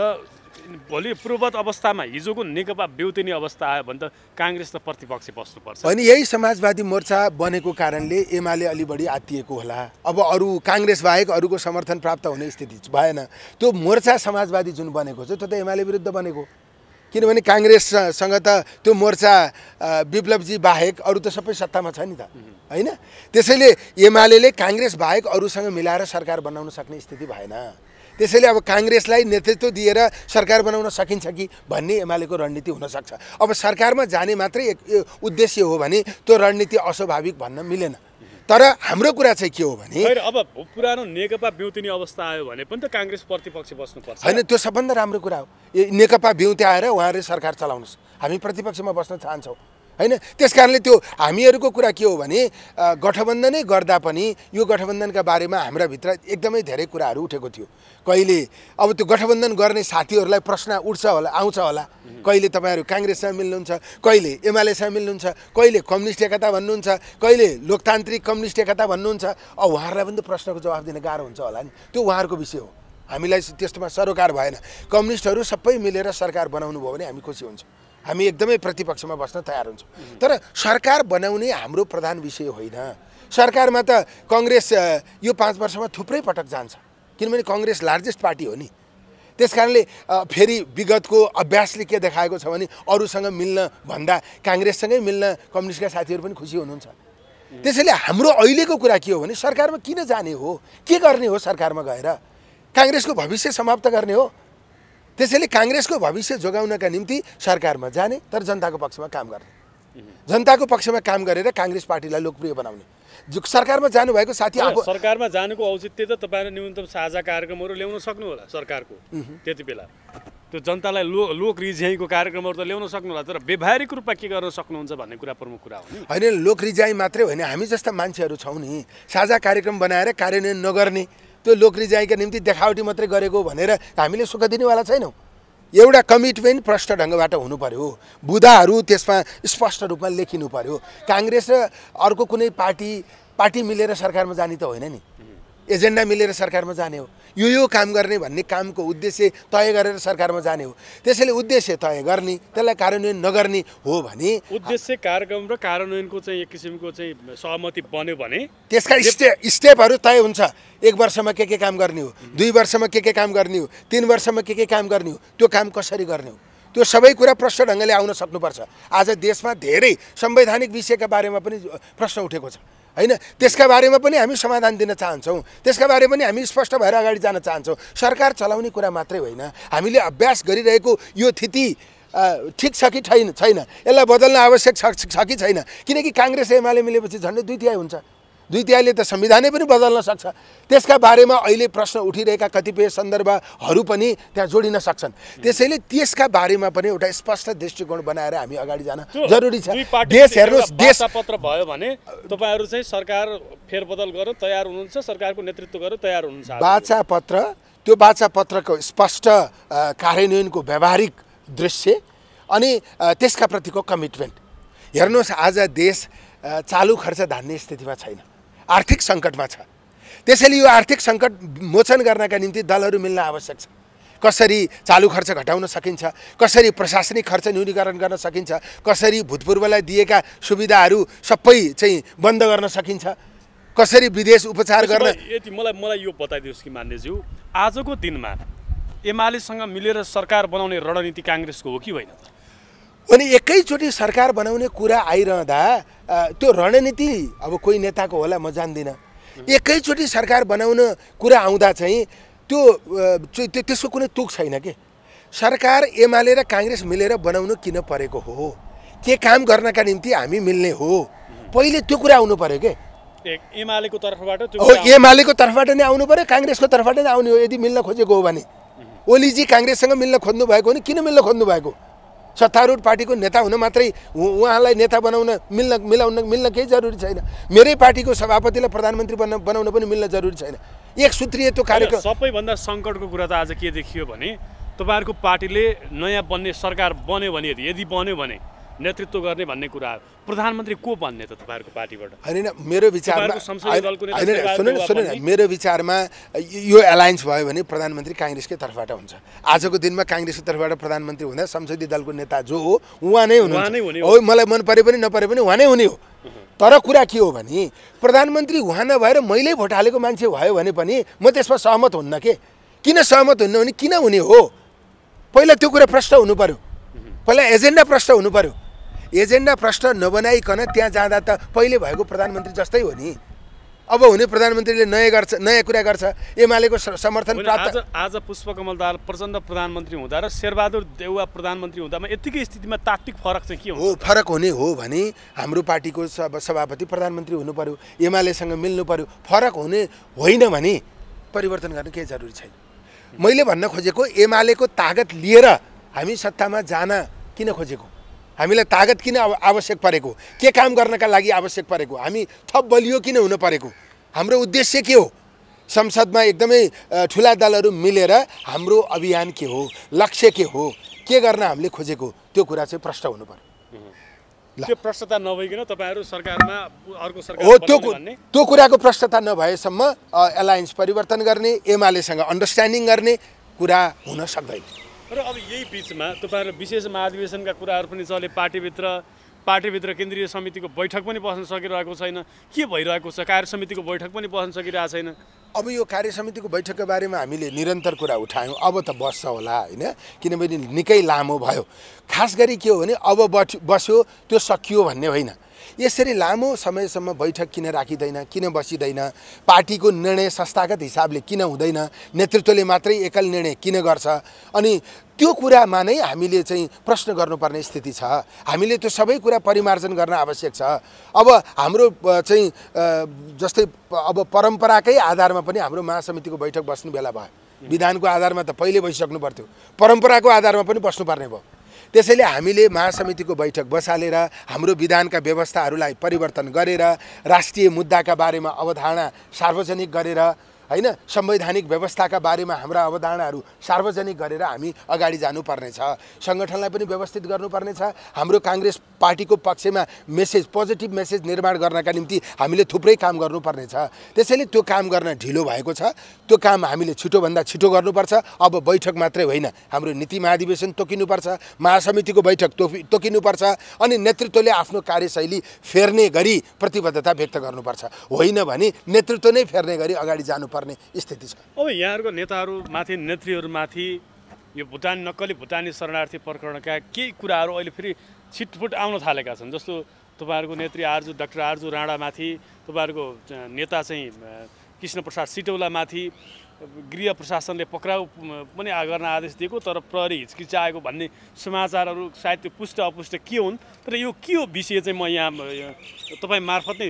भोलि पूर्ववत अवस्थामा हिजोको नेकपा बेउतिने अवस्था आयो भने त काङ्ग्रेस त प्रतिपक्ष बस्नुपर्छ। अनि यही समाजवादी मोर्चा बनेको कारणले एमाले अलि बढी आत्तिएको होला। अब अरू काङ्ग्रेस बाहेक अरूको समर्थन प्राप्त हुने स्थिति भएन। त्यो मोर्चा समाजवादी जुन बनेको छ त्यो त एमाले विरुद्ध बनेको, किनभने काङ्ग्रेससँग त त्यो मोर्चा विप्लवजी बाहेक अरू त सबै सत्तामा छ नि त हैन। त्यसैले एमाले काङ्ग्रेस बाहेक अरूसँग मिलाएर सरकार बनाउन सक्ने स्थिति भएन। त्यसैले अब काङ्ग्रेसलाई नेतृत्व दिएर सरकार बनाउन सकिन्छ कि भन्ने एमालेको रणनीति हुनसक्छ। अब सरकारमा जाने मात्रै एक उद्देश्य हो भने त्यो रणनीति अस्वाभाविक भन्न मिलेन। तर हाम्रो कुरा चाहिँ के हो भने अब पुरानो नेकपा बिउतिने अवस्था आयो भने पनि त काङ्ग्रेस प्रतिपक्ष बस्नुपर्छ होइन, त्यो सबभन्दा राम्रो कुरा हो। नेकपा बिउत्याएर उहाँहरूले सरकार चलाउनुहोस्, हामी प्रतिपक्षमा बस्न चाहन्छौँ होइन। त्यस कारणले त्यो हामीहरूको कुरा के हो भने गठबन्धनै गर्दा पनि यो गठबन्धनका बारेमा हाम्रा भित्र एकदमै धेरै कुराहरू उठेको थियो। कहिले अब त्यो गठबन्धन गर्ने साथीहरूलाई प्रश्न उठ्छ होला, आउँछ होला, कहिले तपाईँहरू काङ्ग्रेससँग मिल्नुहुन्छ, कहिले एमालेसँग मिल्नुहुन्छ, कहिले कम्युनिस्ट एकता भन्नुहुन्छ, कहिले लोकतान्त्रिक कम्युनिस्ट एकता भन्नुहुन्छ। अब उहाँहरूलाई पनि त प्रश्नको जवाफ दिन गाह्रो हुन्छ होला नि, त्यो उहाँहरूको विषय हो। हामीलाई त्यस्तोमा सरोकार भएन। कम्युनिस्टहरू सबै मिलेर सरकार बनाउनु भयो भने हामी खुसी हुन्छौँ, हामी एकदमै प्रतिपक्षमा बस्न तयार हुन्छौँ। तर सरकार बनाउने हाम्रो प्रधान विषय होइन। सरकारमा त कङ्ग्रेस यो 5 वर्षमा थुप्रै पटक जान्छ, किनभने कङ्ग्रेस लार्जेस्ट पार्टी हो नि। त्यस कारणले फेरि विगतको अभ्यासले के देखाएको छ भने अरूसँग मिल्न भन्दा काङ्ग्रेससँगै मिल्न कम्युनिस्टका साथीहरू पनि खुसी हुनुहुन्छ। त्यसैले हाम्रो अहिलेको कुरा के हो भने सरकारमा किन जाने हो, के गर्ने हो, सरकारमा गएर काङ्ग्रेसको भविष्य समाप्त गर्ने हो। त्यसैले काङ्ग्रेसको भविष्य जोगाउनका निम्ति सरकारमा जाने, तर जनताको पक्षमा काम गर्ने, जनताको पक्षमा काम गरेर काङ्ग्रेस पार्टीलाई लोकप्रिय बनाउने। जो सरकारमा जानुभएको साथी सरकारमा जानुको औचित्य त तपाईँले न्यूनतम साझा कार्यक्रमहरू ल्याउन सक्नु होला सरकारको। त्यति बेला त्यो जनतालाई लोक रिझाइको कार्यक्रमहरू त ल्याउन सक्नु होला, तर व्यावहारिक रूपमा के गर्न सक्नुहुन्छ भन्ने कुरा प्रमुख कुरा हो नि। होइन, लोक रिझाइ मात्रै होइन, हामी जस्ता मान्छेहरू छौँ नि, साझा कार्यक्रम बनाएर कार्यान्वयन नगर्ने, त्यो लोक रिझाइका निम्ति देखावटी मात्रै गरेको भनेर हामीले सुख दिनेवाला छैनौँ। एउटा कमिटमेन्ट प्रष्ट ढङ्गबाट हुनु पर्यो, बुदाहरू त्यसमा स्पष्ट रूपमा लेखिनु पर्यो। काङ्ग्रेस र अर्को कुनै पार्टी मिलेर सरकारमा जाने त होइन नि, एजेन्डा मिलेर सरकारमा जाने हो। यो काम गर्ने भन्ने कामको उद्देश्य तय गरेर सरकारमा जाने हो। त्यसैले उद्देश्य तय गर्ने, त्यसलाई कार्यान्वयन नगर्ने हो भने उद्देश्य कार्यक्रम र कार्यान्वयनको चाहिँ एक किसिमको चाहिँ सहमति बन्यो भने त्यसका स्टेपहरू तय हुन्छ। 1 वर्षमा के काम गर्ने हो, 2 वर्षमा के काम गर्ने हो, 3 वर्षमा के काम गर्ने हो, त्यो काम कसरी गर्ने हो, त्यो सबै कुरा प्रष्ट ढङ्गले आउन सक्नुपर्छ। आज देशमा धेरै संवैधानिक विषयका बारेमा पनि प्रश्न उठेको छ होइन, त्यसका बारेमा पनि हामी समाधान दिन चाहन्छौँ, त्यसका बारेमा पनि हामी स्पष्ट भएर अगाडि जान चाहन्छौँ। सरकार चलाउने कुरा मात्रै होइन, हामीले अभ्यास गरिरहेको यो स्थिति ठिक छ कि छैन, यसलाई बदल्न आवश्यक छ कि छैन। किनकि काङ्ग्रेस एमाले मिलेपछि झन्डै 2/3 हुन्छ, 2/3ले त संविधानै पनि बदल्न सक्छ। त्यसका बारेमा अहिले प्रश्न उठिरहेका कतिपय सन्दर्भहरू पनि त्यहाँ जोडिन सक्छन्। त्यसैले त्यसका बारेमा पनि एउटा स्पष्ट दृष्टिकोण बनाएर हामी अगाडि जान जरुरी छ। देश हेर्नुहोस्, देश पत्र भयो भने तपाईँहरू चाहिँ सरकार फेरबदल गर्न तयार हुनुहुन्छ, सरकारको नेतृत्व गर्न तयार हुनुहुन्छ। बाचा पत्र, त्यो बाचा पत्रको स्पष्ट कार्यान्वयनको व्यावहारिक दृश्य अनि त्यसका प्रतिको कमिटमेन्ट हेर्नुहोस्। आज देश चालु खर्च धान्ने स्थितिमा छैन, आर्थिक सङ्कटमा छ। त्यसैले यो आर्थिक सङ्कट मोचन गर्नका निम्ति दलहरू मिल्न आवश्यक छ। कसरी चालु खर्च घटाउन सकिन्छ, कसरी प्रशासनिक खर्च न्यूनीकरण गर्न सकिन्छ, कसरी भूतपूर्वलाई दिएका सुविधाहरू सबै चाहिँ बन्द गर्न सकिन्छ, कसरी विदेश उपचार गर्न। यति मलाई यो बताइदिनुहोस् कि मान्यज्यू, आजको दिनमा एमालेसँग मिलेर सरकार बनाउने रणनीति काङ्ग्रेसको हो कि होइन? अनि एकैचोटि सरकार बनाउने कुरा आइरहँदा त्यो रणनीति अब कोही नेताको होला, म जान्दिनँ। एकैचोटि सरकार बनाउन कुरा आउँदा चाहिँ त्यसको कुनै तुक छैन के। सरकार एमाले र काङ्ग्रेस मिलेर बनाउनु किन परेको हो, के काम गर्नका निम्ति हामी मिल्ने हो, पहिले त्यो कुरा आउनु पर्यो के। एमालेको तर्फबाट एमालेको तर्फबाट नै आउनु पर्यो, काङ्ग्रेसको तर्फबाट नै आउने हो। यदि मिल्न खोजेको हो भने ओलीजी काङ्ग्रेससँग मिल्न खोज्नु भएको हो नि, किन मिल्न खोज्नु भएको? सत्तारूढ पार्टीको नेता हुन मात्रै उहाँलाई नेता बनाउन मिल्न केही जरुरी छैन। मेरै पार्टीको सभापतिलाई प्रधानमन्त्री बनाउन पनि मिल्न जरुरी छैन। एक सूत्रीय त्यो कार्यक्रम। सबैभन्दा सङ्कटको कुरा त आज के देखियो भने तपाईँहरूको पार्टीले नयाँ बन्ने सरकार बन्यो भने, यदि बन्यो भने नेतृत्व गर्ने भन्ने कुरा, प्रधानमन्त्री को बन्ने त तपाईँहरूको पार्टीबाट? होइन, मेरो विचारमा सुन, मेरो विचारमा यो एलायन्स भयो भने प्रधानमन्त्री काङ्ग्रेसकै तर्फबाट हुन्छ। आजको दिनमा काङ्ग्रेसको तर्फबाट प्रधानमन्त्री हुँदा संसदीय दलको नेता जो हो उहाँ नै हुनुहुन्छ। हो, मलाई मन परे पनि नपरे पनि उहाँ नै हुने हो। तर कुरा के हो भने प्रधानमन्त्री उहाँ नभएर मैले भोट हालेको मान्छे भयो भने पनि म त्यसमा सहमत हुन्न के। किन सहमत हुन्न भने किन हुने हो, पहिला त्यो कुरा प्रश्न हुनु पर्यो, पहिला एजेन्डा प्रश्न हुनु पर्यो। एजेन्डा प्रश्न नबनाइकन त्यहाँ जाँदा त पहिले भएको प्रधानमन्त्री जस्तै हो नि। अब हुने प्रधानमन्त्रीले नयाँ कुरा गर्छ, एमालेको समर्थन प्राप्त। आज पुष्पकमल दाहाल प्रचण्ड प्रधानमन्त्री हुँदा र शेरबहादुर देउवा प्रधानमन्त्री हुँदामा यतिकै स्थितिमा तात्विक फरक चाहिँ के हो? फरक हुने हो भने हाम्रो पार्टीको सभापति प्रधानमन्त्री हुनु पर्यो, एमालेसँग मिल्नु पर्यो। फरक हुने होइन भने परिवर्तन गर्न केही जरुरी छैन। मैले भन्न खोजेको एमालेको तागत लिएर हामी सत्तामा जान किन खोजेको, हामीलाई तागत किन आवश्यक परेको, के काम गर्नका लागि आवश्यक परेको, हामी थप बलियो किन हुन परेको, हाम्रो उद्देश्य के हो, संसदमा एकदमै ठुला दलहरू मिलेर हाम्रो अभियान के हो, लक्ष्य के हो, के गर्न हामीले खोजेको, त्यो कुरा चाहिँ प्रश्न हुनु पर्यो। त्यो प्रश्नता नभइकन तपाईहरु सरकारमा अर्को सरकार हो, त्यो कुराको प्रश्नता नभएसम्म एलायन्स परिवर्तन गर्ने, एमालेसँग अन्डरस्ट्यान्डिङ गर्ने कुरा हुन सक्दैन। र अब यही बीचमा तपाईहरु विशेष महाधिवेशनका कुराहरु पनि चले, पार्टीभित्र केन्द्रीय समितिको बैठक पनि बस्न सकिरहेको छैन, के भइरहेको छ, कार्य समितिको बैठक पनि बस्न सकिरहेको छैन। अब यो कार्य समितिको बैठकका बारेमा हामीले निरन्तर कुरा उठायौँ, अब त बस्छ होला होइन, किनभने निकै लामो भयो। खास गरी के हो भने अब बस्यो त्यो सकियो भन्ने होइन, यसरी लामो समयसम्म बैठक किन राखिँदैन, किन बसिँदैन, पार्टीको निर्णय संस्थागत हिसाबले किन हुँदैन, नेतृत्वले मात्रै एकल निर्णय किन गर्छ, अनि त्यो कुरामा नै हामीले चाहिँ प्रश्न गर्नुपर्ने स्थिति छ। हामीले त्यो सबै कुरा परिमार्जन गर्न आवश्यक छ। अब हाम्रो चाहिँ जस्तै अब परम्पराकै आधारमा पनि हाम्रो महासमितिको बैठक बस्ने बेला भयो, विधानको आधारमा त पहिले बसिसक्नु पर्थ्यो, परम्पराको आधारमा पनि बस्नुपर्ने भयो। त्यसैले हामीले महासमितिको बैठक बसालेर हाम्रो विधानका व्यवस्थाहरूलाई परिवर्तन गरेर, राष्ट्रिय मुद्दाका बारेमा अवधारणा सार्वजनिक गरेर हैन, संवैधानिक व्यवस्थाका बारेमा हाम्रा अवधारणाहरू सार्वजनिक गरेर हामी अगाडि जानुपर्नेछ। सङ्गठनलाई पनि व्यवस्थित गर्नुपर्नेछ। हाम्रो काङ्ग्रेस पार्टीको पक्षमा पोजिटिभ मेसेज निर्माण गर्नका निम्ति हामीले थुप्रै काम गर्नुपर्नेछ। त्यसैले त्यो काम गर्न ढिलो भएको छ, त्यो काम हामीले छिटोभन्दा छिटो गर्नुपर्छ। अब बैठक मात्रै होइन, हाम्रो नीति महाधिवेशन तोकिनुपर्छ, महासमितिको बैठक तोकिनुपर्छ, अनि नेतृत्वले आफ्नो कार्यशैली फेर्ने गरी प्रतिबद्धता व्यक्त गर्नुपर्छ। होइन भने नेतृत्व नै फेर्ने गरी अगाडि जानु पर्ने स्थिति छ। अब यहाँहरुको नेताहरुमाथि, नेत्रीहरुमाथि यो नक्कली भुटानी शरणार्थी प्रकरणका केही कुराहरु अहिले फेरि छिटफुट आउन थालेका छन्। जस्तो तपाईहरुको नेत्री डाक्टर आरजु राणामाथि, तपाईहरुको नेता चाहिँ कृष्ण प्रसाद सिटौलामाथि गृह प्रशासनले पक्राउ पनि गर्न आदेश दिएको, तर प्रहरी हिचकिचाएको भन्ने समाचारहरू सायद त्यो पुष्ट अपुष्ट के हुन्, तर यो के हो विषय चाहिँ म यहाँ तपाईँ मार्फत नै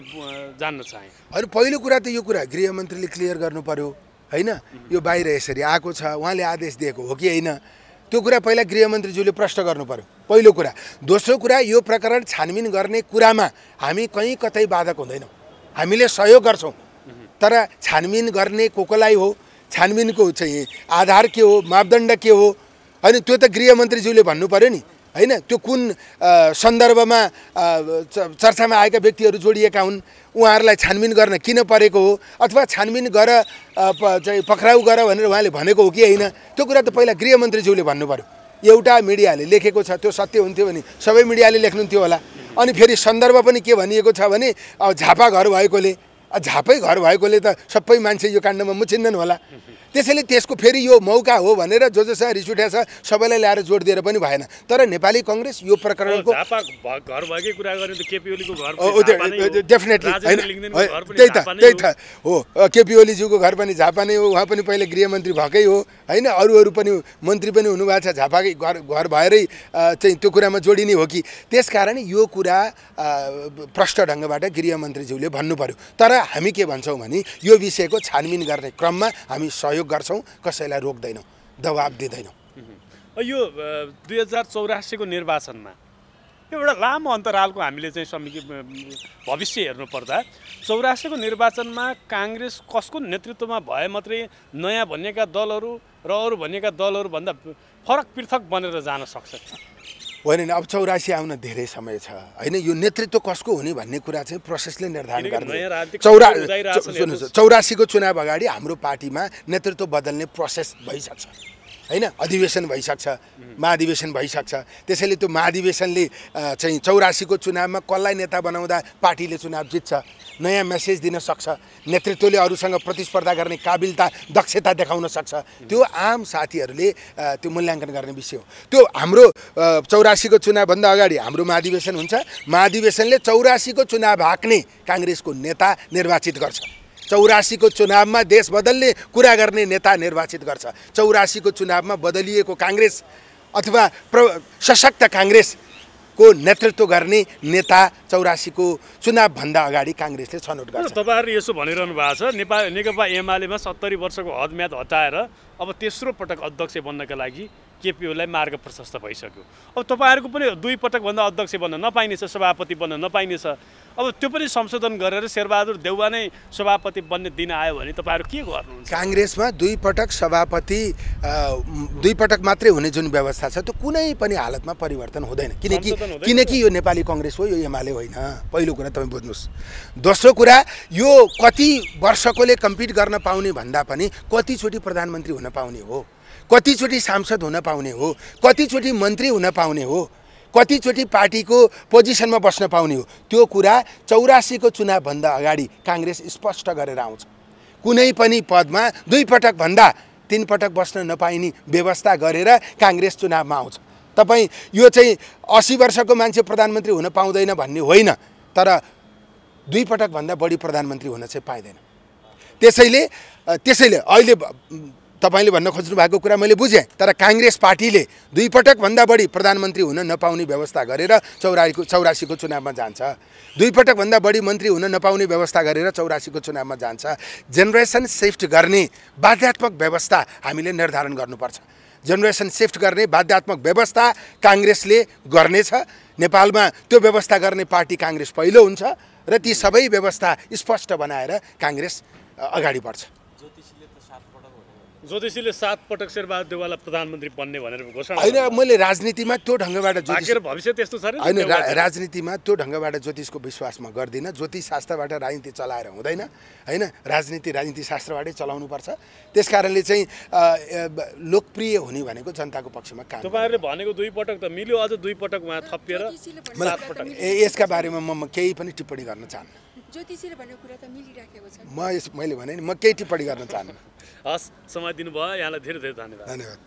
जान्न चाहेँ। होइन, पहिलो कुरा त यो कुरा गृहमन्त्रीले क्लियर गर्नु पर्यो होइन, यो बाहिर यसरी आएको छ, उहाँले आदेश दिएको हो कि होइन, त्यो कुरा पहिला गृहमन्त्रीज्यूले प्रश्न गर्नु पर्यो, पहिलो कुरा। दोस्रो कुरा, यो प्रकरण छानबिन गर्ने कुरामा हामी कहीँ कतै बाधक हुँदैनौँ, हामीले सहयोग गर्छौँ, तर छानबिन गर्ने कोलाई हो, छानबिनको चाहिँ आधार के हो, मापदण्ड के हो, होइन त्यो त गृहमन्त्रीज्यूले भन्नु पर्यो नि होइन। त्यो कुन सन्दर्भमा चर्चामा आएका व्यक्तिहरू जोडिएका हुन्, उहाँहरूलाई छानबिन गर्न किन परेको हो, अथवा छानबिन गर चाहिँ पक्राउ गर भनेर उहाँले भनेको हो कि होइन, त्यो कुरा त पहिला गृहमन्त्रीज्यूले भन्नु पर्यो। एउटा मिडियाले लेखेको छ, त्यो सत्य हुन्थ्यो भने सबै मिडियाले लेख्नुहुन्थ्यो होला। अनि फेरि सन्दर्भ पनि के भनिएको छ भने झापा घर भएकोले, झापै घर भएकोले त सबै मान्छे यो काण्डमा मुछिन्नन् होला। त्यसैले त्यसको फेरि यो मौका हो भनेर जोसँग रिस उठेको छ सबैलाई ल्याएर जोड दिएर पनि भएन। तर नेपाली कङ्ग्रेस यो प्रकरणको घर भएकै कुरा गर्ने त केपी ओलीको घर डेफिनेटली त्यही त हो, केपी ओलीज्यूको घर पनि झापा नै हो, उहाँ पनि पहिले गृहमन्त्री भएकै हो होइन, अरू पनि मन्त्री पनि हुनुभएको छ, झापाकै घर भएरै चाहिँ त्यो कुरामा जोडिने हो कि। त्यसकारण यो कुरा प्रष्ट ढङ्गबाट गृहमन्त्रीज्यूले भन्नु पर्यो। तर हामी के भन्छौँ भने यो विषयको छानबिन गर्ने क्रममा हामी सहयोग गर्छौँ, कसैलाई रोक्दैनौँ, दबाब दिँदैनौँ। यो 2084को निर्वाचनमा एउटा लामो अन्तरालको हामीले चाहिँ भविष्य हेर्नु पर्दा 84को निर्वाचनमा काङ्ग्रेस कसको नेतृत्वमा भए मात्रै नयाँ भनिएका दलहरू र अरू भनिएका दलहरूभन्दा फरक पृथक बनेर जान सक्छ? होइन, अब 84 आउन धेरै समय छ होइन, यो नेतृत्व कसको हुने भन्ने कुरा चाहिँ प्रोसेसले निर्धारण गर्ने। 84को चुनाव अगाडि हाम्रो पार्टीमा नेतृत्व बदल्ने प्रोसेस भइसक्छ होइन, अधिवेशन भइसक्छ, महाधिवेशन भइसक्छ। त्यसैले त्यो महाधिवेशनले चाहिँ 84को चुनावमा कसलाई नेता बनाउँदा पार्टीले चुनाव जित्छ, नयाँ मेसेज दिन सक्छ, नेतृत्वले अरूसँग प्रतिस्पर्धा गर्ने काबिलता, दक्षता देखाउन सक्छ। त्यो आम साथीहरूले त्यो मूल्याङ्कन गर्ने विषय हो। त्यो हाम्रो 84को चुनावभन्दा अगाडि हाम्रो महाधिवेशन हुन्छ, महाधिवेशनले 84को चुनाव हाँक्ने काङ्ग्रेसको नेता निर्वाचित गर्छ। 84 को चुनावमा देश बदल्ने कुरा गर्ने नेता निर्वाचित गर्छ। 84 को चुनावमा बदलिएको काङ्ग्रेस अथवा सशक्त काङ्ग्रेसको नेतृत्व गर्ने नेता 84 को चुनावभन्दा अगाडि काङ्ग्रेसले छनौट गर्छ। तपाईँहरूले यसो भनिरहनु भएको छ नेकपा एमालेमा 70 वर्षको हदम्याद हटाएर अब तेस्रो पटक अध्यक्ष बन्नका लागि केपी ओलीलाई मार्ग प्रशस्त भइसक्यो। अब तपाईँहरूको पनि 2 पटकभन्दा अध्यक्ष बन्न नपाइनेछ, सभापति बन्न नपाइनेछ। अब त्यो पनि संशोधन गरेर शेरबहादुर देउवा नै सभापति बन्ने दिन आयो भने तपाईँहरू के गर्नुहुन्छ? काङ्ग्रेसमा 2 पटक सभापति 2 पटक मात्रै हुने जुन व्यवस्था छ त्यो कुनै पनि हालतमा परिवर्तन हुँदैन, किनकि यो नेपाली काङ्ग्रेस हो, यो एमाले होइन। पहिलो कुरा तपाईँ बुझ्नुहोस्। दोस्रो कुरा, यो कति वर्षकोले कम्पिट गर्न पाउने भन्दा पनि कतिचोटि प्रधानमन्त्री हुन पाउने हो, कतिचोटि सांसद हुन पाउने हो, कतिचोटि मन्त्री हुन पाउने हो, कतिचोटि पार्टीको पोजिसनमा बस्न पाउने हो, त्यो कुरा 84 को चुनावभन्दा अगाडि काङ्ग्रेस स्पष्ट गरेर आउँछ। कुनै पनि पदमा 2 पटकभन्दा 3 पटक बस्न नपाइने व्यवस्था गरेर काङ्ग्रेस चुनावमा आउँछ। तपाईँ यो चाहिँ 80 वर्षको मान्छे प्रधानमन्त्री हुन पाउँदैन भन्ने होइन, तर 2 पटकभन्दा बढी प्रधानमन्त्री हुन चाहिँ पाइँदैन। त्यसैले अहिले तपाईँले भन्न खोज्नु भएको कुरा मैले बुझेँ, तर काङ्ग्रेस पार्टीले 2 पटकभन्दा बढी प्रधानमन्त्री हुन नपाउने व्यवस्था गरेर 84 को चुनावमा जान्छ। 2 पटकभन्दा बढी मन्त्री हुन नपाउने व्यवस्था गरेर 84 को चुनावमा जान्छ। जेनेरेसन शिफ्ट गर्ने बाध्यात्मक व्यवस्था हामीले निर्धारण गर्नुपर्छ। जेनेरेसन शिफ्ट गर्ने बाध्यात्मक व्यवस्था काङ्ग्रेसले गर्नेछ। नेपालमा त्यो व्यवस्था गर्ने पार्टी काङ्ग्रेस पहिलो हुन्छ र ती सबै व्यवस्था स्पष्ट बनाएर काङ्ग्रेस अगाडि बढ्छ। ज्योतिषीले 7 पटक शेरबहादुर देउवालाई प्रधानमन्त्री बन्ने भनेर घोषणा होइन, मैले राजनीतिमा त्यो ढङ्गबाट भविष्य त्यस्तो छ होइन, राजनीतिमा त्यो ढङ्गबाट ज्योतिषको विश्वास म गर्दिनँ। ज्योतिष शास्त्रबाट राजनीति चलाएर हुँदैन होइन, राजनीति शास्त्रबाटै चलाउनुपर्छ। त्यस कारणले चाहिँ लोकप्रिय हुने भनेको जनताको पक्षमा काम। तपाईँहरूले भनेको 2 पटक त मिल्यो, अझ 2 पटक उहाँ थपिएर 7 पटक। यसका बारेमा म केही पनि टिप्पणी गर्न चाहन्न। ज्योतिषीले भनेको कुरा त मिलिराखेको छ। मैले भने नि म केही टिप्पणी गर्न चाहन्न। हस्, समय दिनुभयो, यहाँलाई धेरै धेरै धन्यवाद। धन्यवाद।